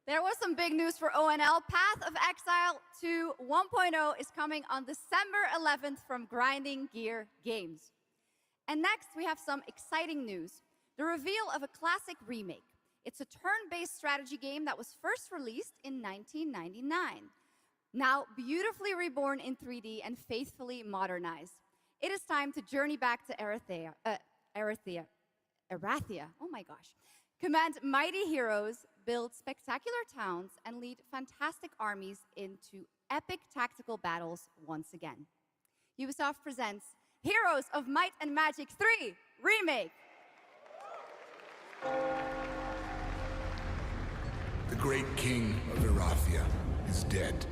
There was some big news for ONL. Path of Exile 2 1.0 is coming on December 11th from Grinding Gear Games. And next, we have some exciting news. The reveal of a classic remake. It's a turn-based strategy game that was first released in 1999. Now beautifully reborn in 3D and faithfully modernized. It is time to journey back to Erathia. Oh my gosh. Command mighty heroes, build spectacular towns, and lead fantastic armies into epic tactical battles once again. Ubisoft presents Heroes of Might and Magic 3 Remake. The great king of Erathia is dead.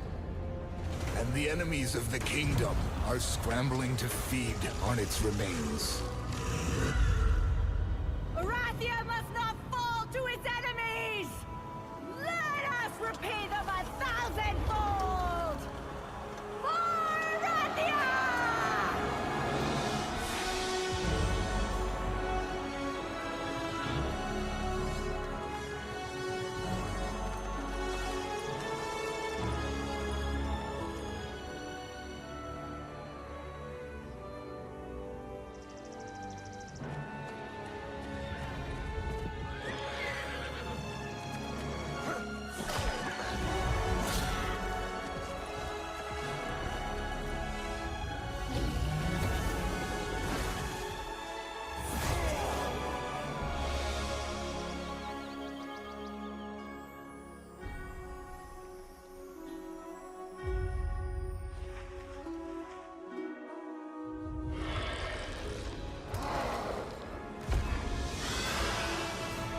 And the enemies of the kingdom are scrambling to feed on its remains. Erathia must not fall to its enemies! Let us repay them 1,000-fold! For Erathia!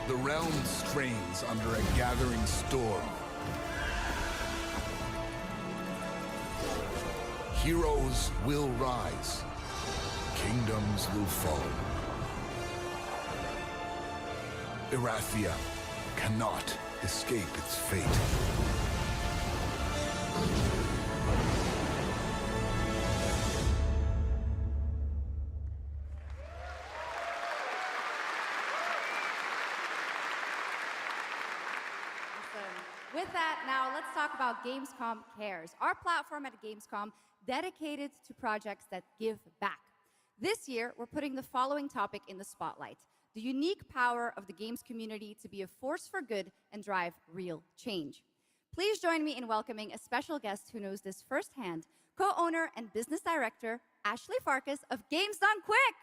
The realm strains under a gathering storm. Heroes will rise. Kingdoms will fall. Erathia cannot escape its fate. With that, now let's talk about Gamescom Cares, our platform at Gamescom dedicated to projects that give back. This year, we're putting the following topic in the spotlight: the unique power of the games community to be a force for good and drive real change. Please join me in welcoming a special guest who knows this firsthand, co-owner and business director, Ashley Farkas of Games Done Quick.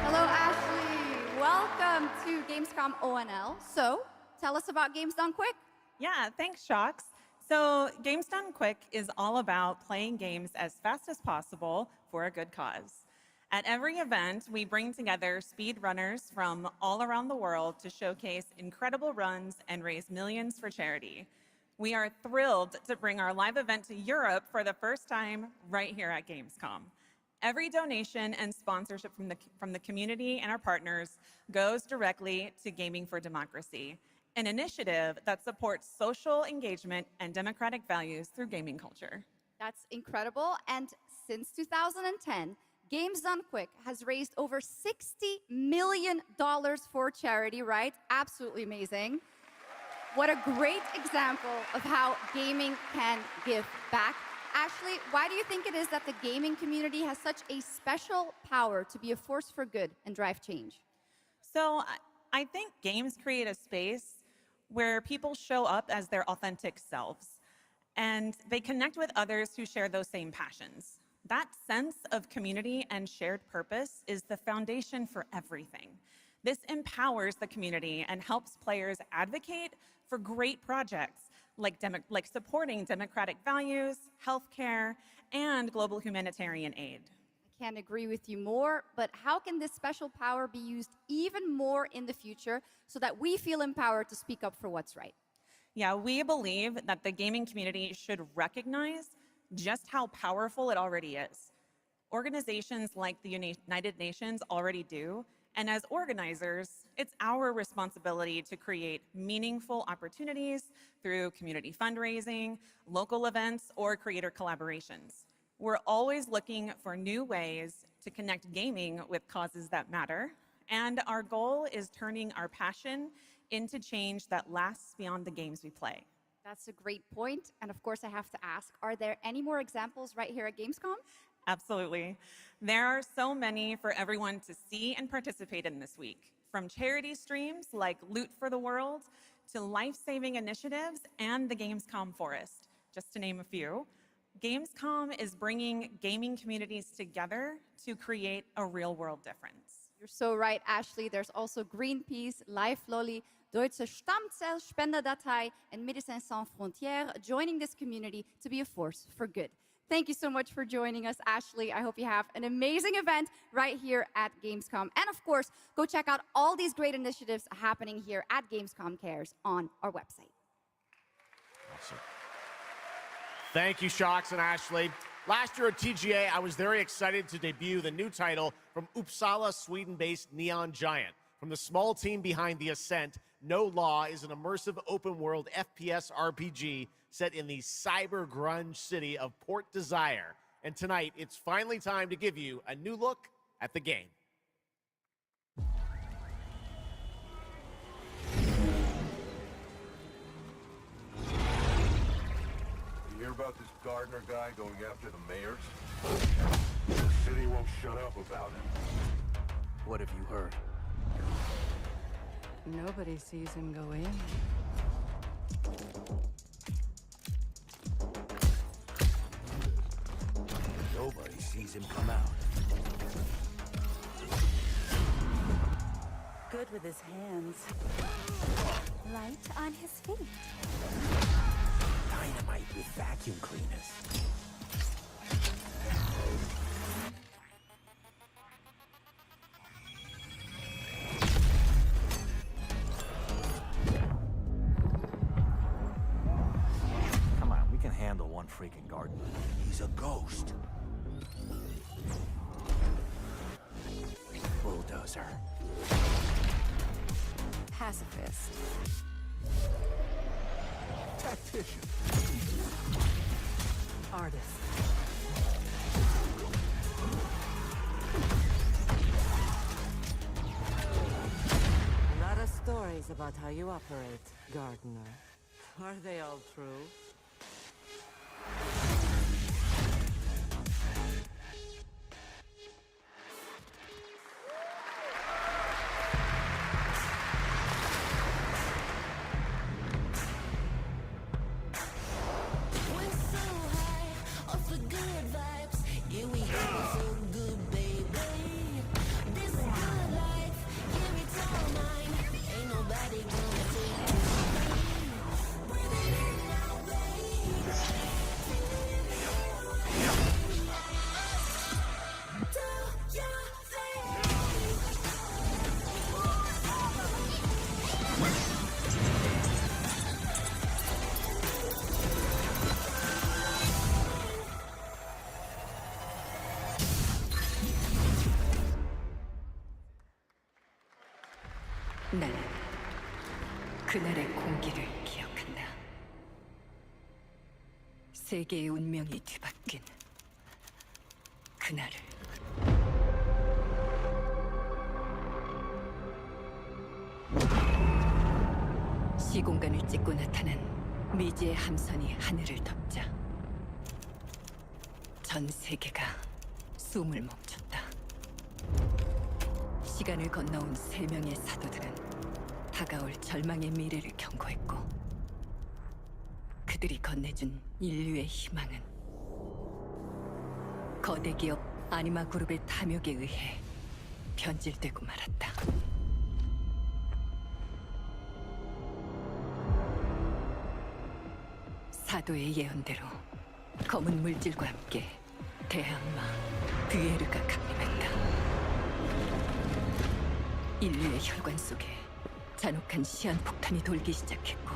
Hello, Ashley. Welcome to Gamescom ONL. So, tell us about Games Done Quick. Yeah, thanks, Shocks. So, Games Done Quick is all about playing games as fast as possible for a good cause. At every event, we bring together speedrunners from all around the world to showcase incredible runs and raise millions for charity. We are thrilled to bring our live event to Europe for the first time right here at Gamescom. Every donation and sponsorship from the community and our partners goes directly to Gaming for Democracy, an initiative that supports social engagement and democratic values through gaming culture. That's incredible. And since 2010, Games Done Quick has raised over $60 million for charity, right? Absolutely amazing. What a great example of how gaming can give back. Ashley, why do you think it is that the gaming community has such a special power to be a force for good and drive change? So I think games create a space where people show up as their authentic selves, and they connect with others who share those same passions. That sense of community and shared purpose is the foundation for everything. This empowers the community and helps players advocate for great projects like supporting democratic values, healthcare, and global humanitarian aid. I can't agree with you more, but how can this special power be used even more in the future so that we feel empowered to speak up for what's right? Yeah, we believe that the gaming community should recognize just how powerful it already is. Organizations like the United Nations already do, and as organizers, it's our responsibility to create meaningful opportunities through community fundraising, local events, or creator collaborations. We're always looking for new ways to connect gaming with causes that matter, and our goal is turning our passion into change that lasts beyond the games we play. That's a great point. And of course, I have to ask, are there any more examples right here at Gamescom? Absolutely. There are so many for everyone to see and participate in this week, from charity streams like Loot for the World to life-saving initiatives and the Gamescom Forest, just to name a few. Gamescom is bringing gaming communities together to create a real-world difference. You're so right, Ashley. There's also Greenpeace, Life Lolly, Deutsche Stammzellspenderdatei, and Médecins Sans Frontières joining this community to be a force for good. Thank you so much for joining us, Ashley. I hope you have an amazing event right here at Gamescom. And of course, go check out all these great initiatives happening here at Gamescom Cares on our website. Awesome. Thank you, Shocks and Ashley. Last year at TGA, I was very excited to debut the new title from Uppsala, Sweden-based Neon Giant. From the small team behind The Ascent, No Law is an immersive open-world FPS RPG set in the cyber grunge city of Port Desire. And tonight, it's finally time to give you a new look at the game. You hear about this Gardner guy going after the mayors? The city won't shut up about him. What have you heard? Nobody sees him go in. Nobody sees him come out. Good with his hands. Light on his feet. Dynamite with vacuum cleaners. mistaken, Gardener. He's a ghost. Bulldozer. Pacifist. Tactician. Artist. A lot of stories about how you operate, Gardener. Are they all true? 나는 그날의 공기를 기억한다. 세계의 운명이 뒤바뀐 그날을. 시공간을 찍고 나타난 미지의 함선이 하늘을 덮자 전 세계가 숨을 멈췄다. 시간을 건너온 3명의 사도들은 다가올 절망의 미래를 경고했고, 그들이 건네준 인류의 희망은 거대 기업 아니마 그룹의 탐욕에 의해 변질되고 말았다. 사도의 예언대로 검은 물질과 함께 대항마 뷰에르가 강림했다. 인류의 혈관 속에 잔혹한 시한폭탄이 돌기 시작했고,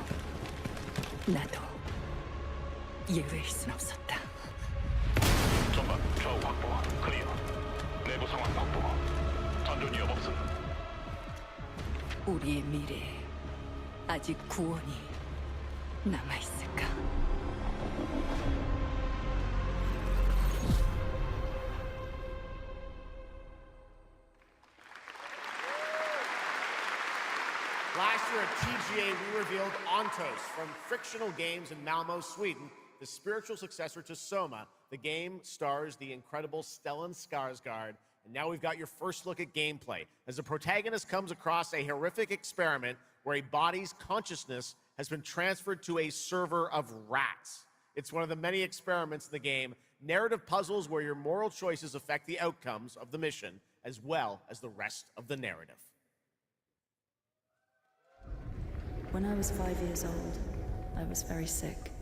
나도 예외일 순 없었다. 전방 좌우 확보 클리어. 내부 상황 확보. 전전 위험 없음. 우리의 미래에 아직 구원이 남아있을까? Last year at TGA, we revealed Ontos from Frictional Games in Malmo, Sweden, the spiritual successor to Soma. The game stars the incredible Stellan Skarsgård, and now we've got your first look at gameplay as the protagonist comes across a horrific experiment where a body's consciousness has been transferred to a server of rats. It's one of the many experiments in the game, narrative puzzles where your moral choices affect the outcomes of the mission, as well as the rest of the narrative. When I was 5 years old, I was very sick.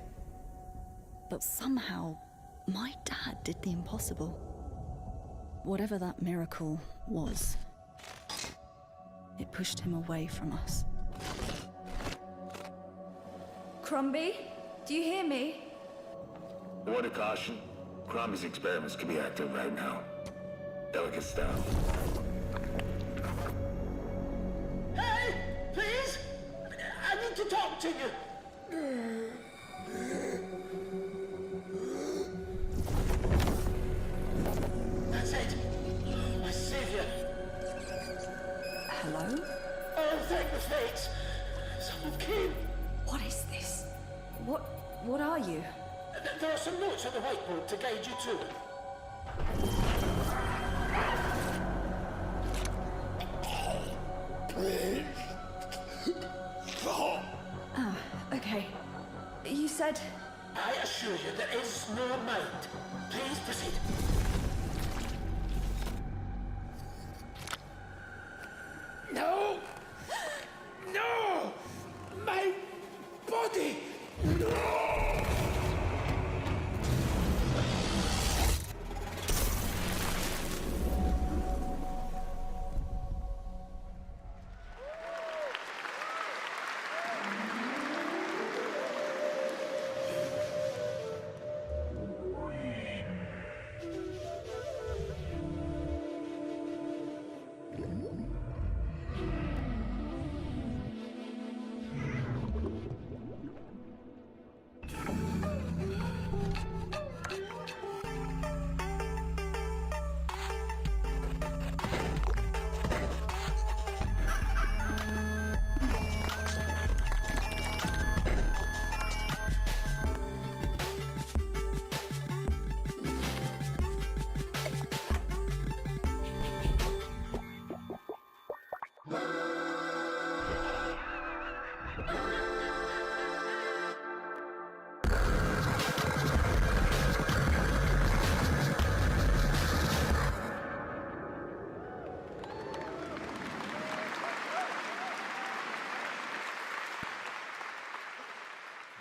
But somehow, my dad did the impossible. Whatever that miracle was, it pushed him away from us. Crumby, do you hear me? Word of caution. Crombie's experiments could be active right now. Delicate stuff. Hey! Please! I need to talk to you! That's it! My savior! Hello? Oh, thank the fates! Someone came! What is this? What are you? There are some notes on the whiteboard to guide you to it. Ah, okay. You said... I assure you there is no mind. Please proceed. No! No! My body! No!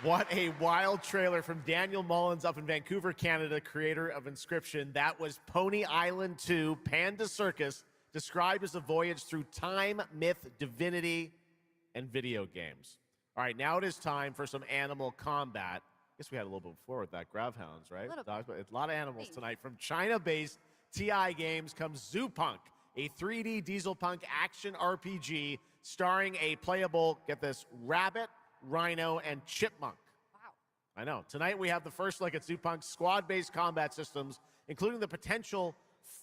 What a wild trailer from Daniel Mullins up in Vancouver, Canada, creator of Inscription. That was Pony Island 2, Panda Circus, described as a voyage through time, myth, divinity, and video games. All right, now it is time for some animal combat. I guess we had a little bit before with that. Gravhounds, right? A lot of animals tonight. From China-based TI Games comes Zoopunk, a 3D diesel punk action RPG starring a playable, get this, rabbit, rhino, and chipmunk. Wow. I know. Tonight we have the first look at Zoopunk's squad-based combat systems, including the potential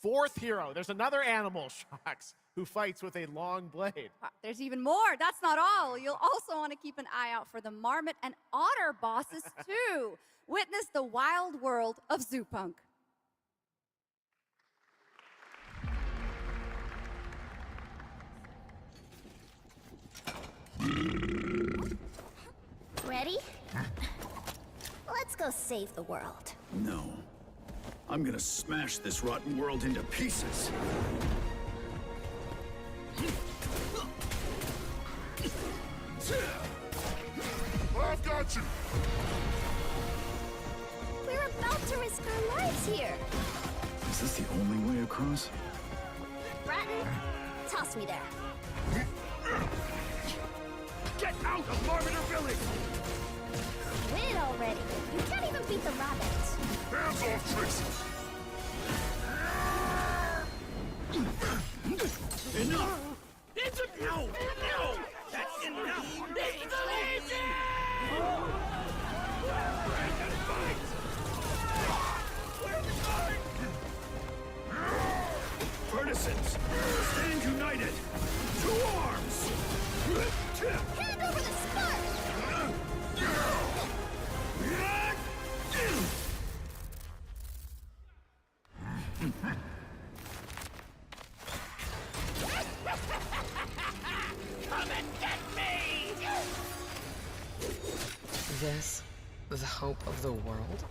fourth hero. There's another animal, Shocks, who fights with a long blade. There's even more. That's not all. You'll also want to keep an eye out for the marmot and otter bosses too. Witness the wild world of Zoopunk. Ready? Let's go save the world. No. I'm gonna smash this rotten world into pieces. I've got you! We're about to risk our lives here. Is this the only way across? Bratton, toss me there. Get out of Marviner Village! Quit already. You can't even beat the rabbits. Hands off, Trixie! Enough! It's a no! No! That's enough! It's the lazy! Partisans, stand united! Two arms! Hand over the spark! Come and get me! This, the hope of the world?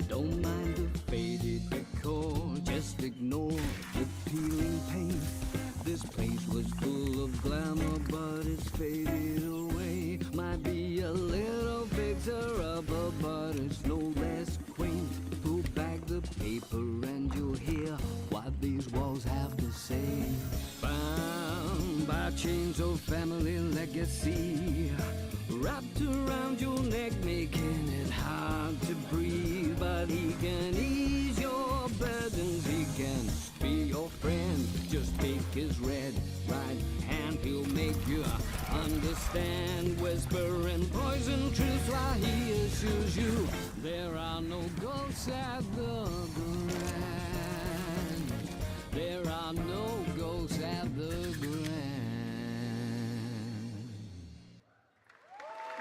Don't mind the faded decor, just ignore the peeling paint. This place was full of glamour, but it's faded away. Might be a little fixer-upper, but it's no less quaint. Pull back the paper and you'll hear what these walls have to say. Bound by chains of family legacy, wrapped around your neck, making it hard to breathe. But he can ease your burdens, he can be your friend. Just take his red right hand, he'll make you understand. Whisper and poison truth while he assures you there are no ghosts at the Grand. There are no ghosts at the Grand.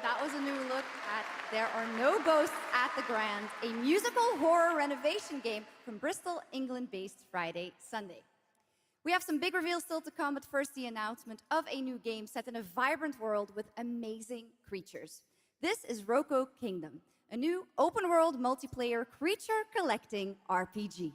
That was a new look at There Are No Ghosts at the Grand, a musical horror renovation game from Bristol, England-based Friday Sunday. We have some big reveals still to come, but first the announcement of a new game set in a vibrant world with amazing creatures. This is Roko Kingdom, a new open-world multiplayer creature collecting RPG.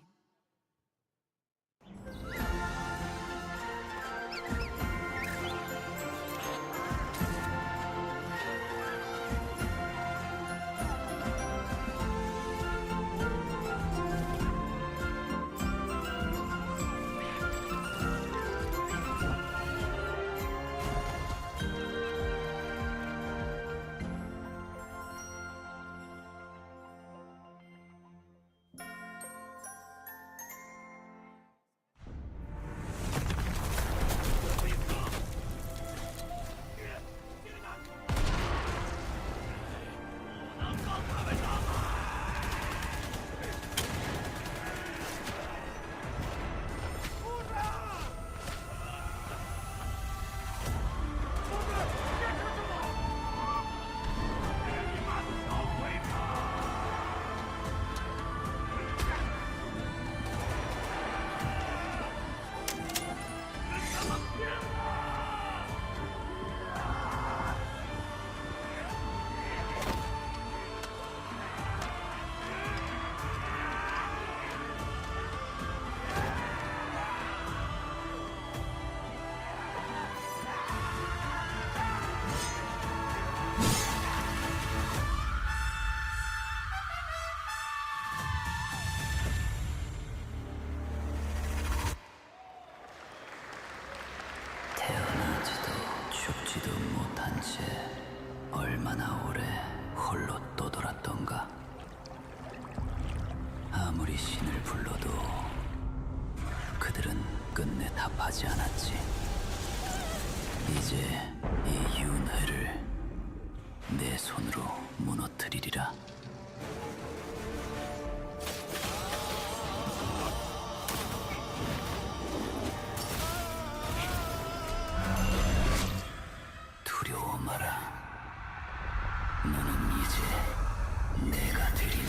손으로 무너뜨리리라. 두려워 마라. 너는 이제 내가 되리니.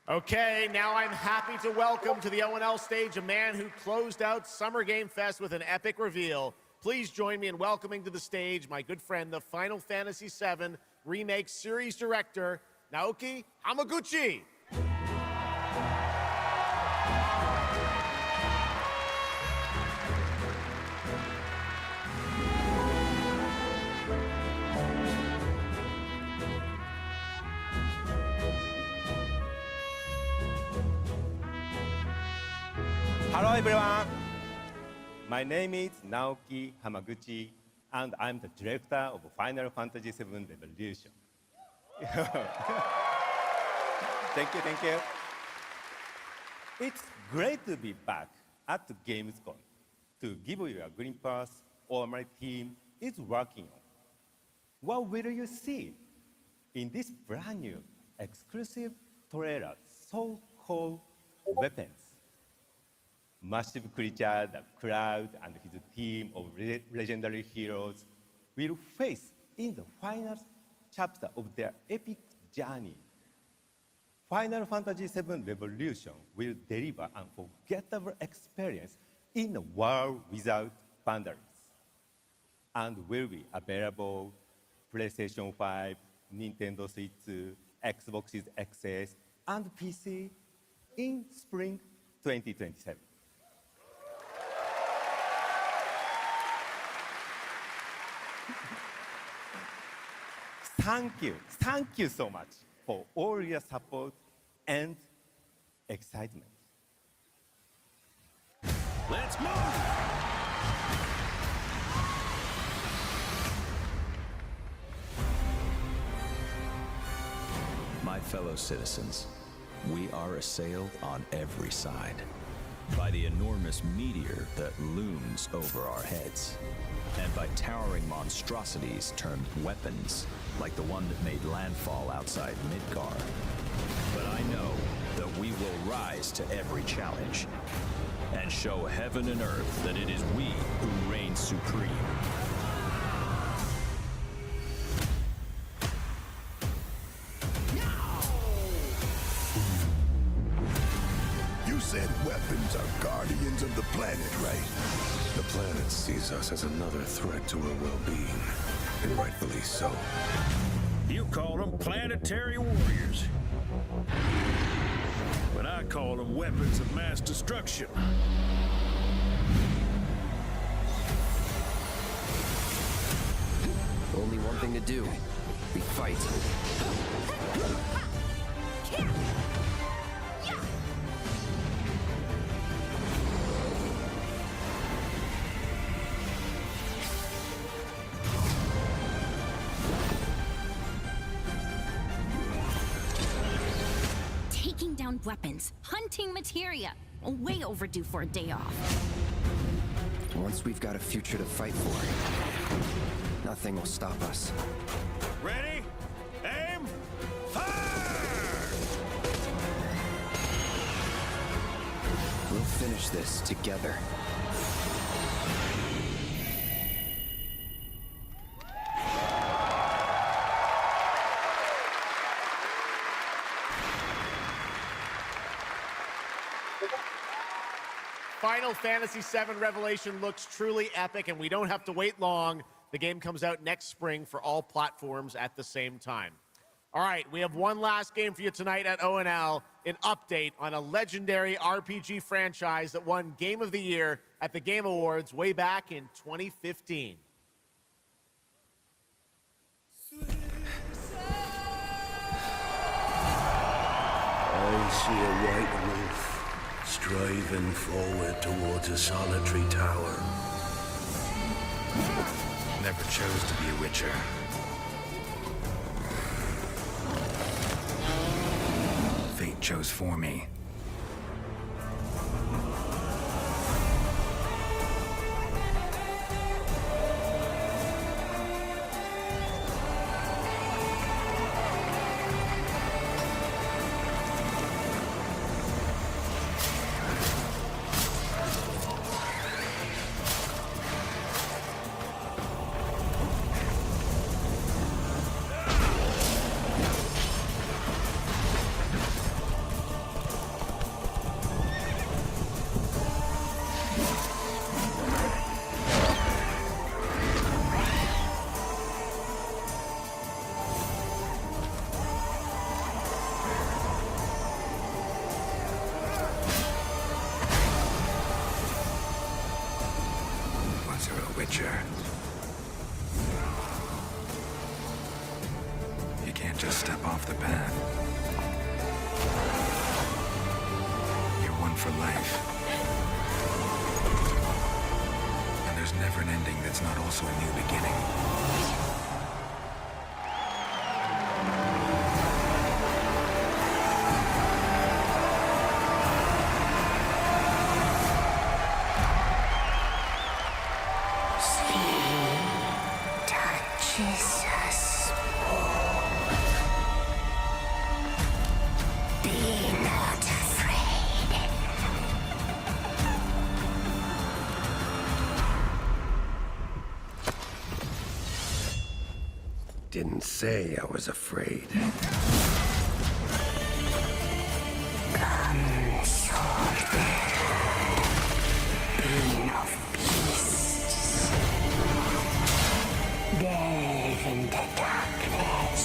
Okay, now I'm happy to welcome to the O&L stage a man who closed out Summer Game Fest with an epic reveal. Please join me in welcoming to the stage my good friend, the Final Fantasy VII Remake Series Director, Naoki Hamaguchi. Hello everyone, my name is Naoki Hamaguchi and I'm the director of Final Fantasy VII Revolution. Thank you. It's great to be back at the gamescom to give you a glimpse of what my team is working on. What will you see in this brand new exclusive trailer so-called Weapons? Massive creature, the Cloud, and his team of legendary heroes will face in the final chapter of their epic journey. Final Fantasy VII Revolution will deliver an unforgettable experience in a world without boundaries, and will be available PlayStation 5, Nintendo Switch, Xbox XS, and PC in spring 2027. Thank you so much for all your support and excitement. Let's move! My fellow citizens, we are assailed on every side by the enormous meteor that looms over our heads, and by towering monstrosities termed weapons, like the one that made landfall outside Midgar. But I know that we will rise to every challenge and show heaven and earth that it is we who reign supreme. You said weapons are guardians of the planet, right? The planet sees us as another threat to her well-being, and rightfully so. You call them planetary warriors. But I call them weapons of mass destruction. Only one thing to do. We fight. weapons, hunting materia. Way overdue for a day off. Once we've got a future to fight for, nothing will stop us. Ready? Aim! Fire! We'll finish this together. Final Fantasy VII Revelation looks truly epic, and we don't have to wait long. The game comes out next spring for all platforms at the same time. All right, we have one last game for you tonight at ONL, an update on a legendary RPG franchise that won Game of the Year at the Game Awards way back in 2015. I see a white wolf striving forward towards a solitary tower. Never chose to be a witcher. Fate chose for me. Was there a witcher? You can't just step off the path. You're one for life. And there's never an ending that's not also a new beginning. Touches us. Be not afraid. Didn't say I was afraid. Come, soldier. Being of beasts. Delve into darkness.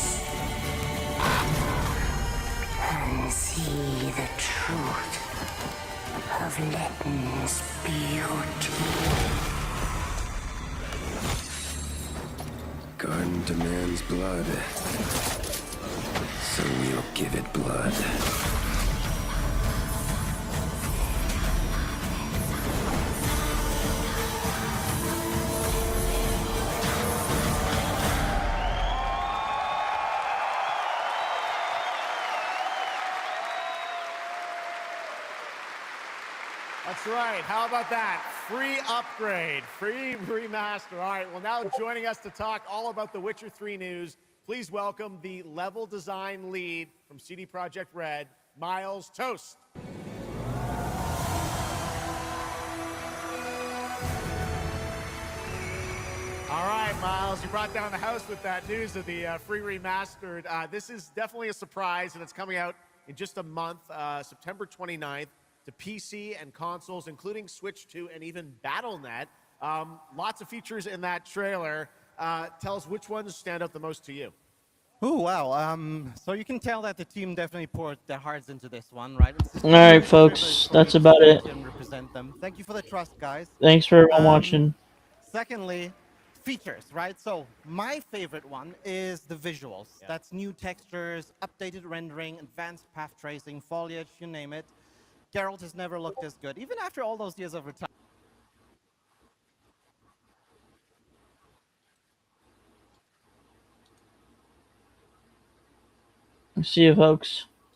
And see the truth of Letton's beauty. Garden demands blood, so we'll give it blood. That's right. How about that? Free upgrade, free remaster. All right, well, now joining us to talk all about the Witcher 3 news, please welcome the level design lead from CD Projekt Red, Miles Toast. All right, Miles, you brought down the house with that news of the free remastered. This is definitely a surprise, and it's coming out in just a month, September 29th, to PC and consoles, including Switch 2 and even Battle.net. Lots of features in that trailer. Tell us which ones stand out the most to you. Oh, wow. So you can tell that the team definitely poured their hearts into this one, right? All right, folks, that's about it. Represent them. Thank you for the trust, guys. Thanks for everyone watching. Secondly, features, right? So my favorite one is the visuals. Yeah. That's new textures, updated rendering, advanced path tracing, foliage, you name it. Geralt has never looked as good, even after all those years of retirement. See you, folks.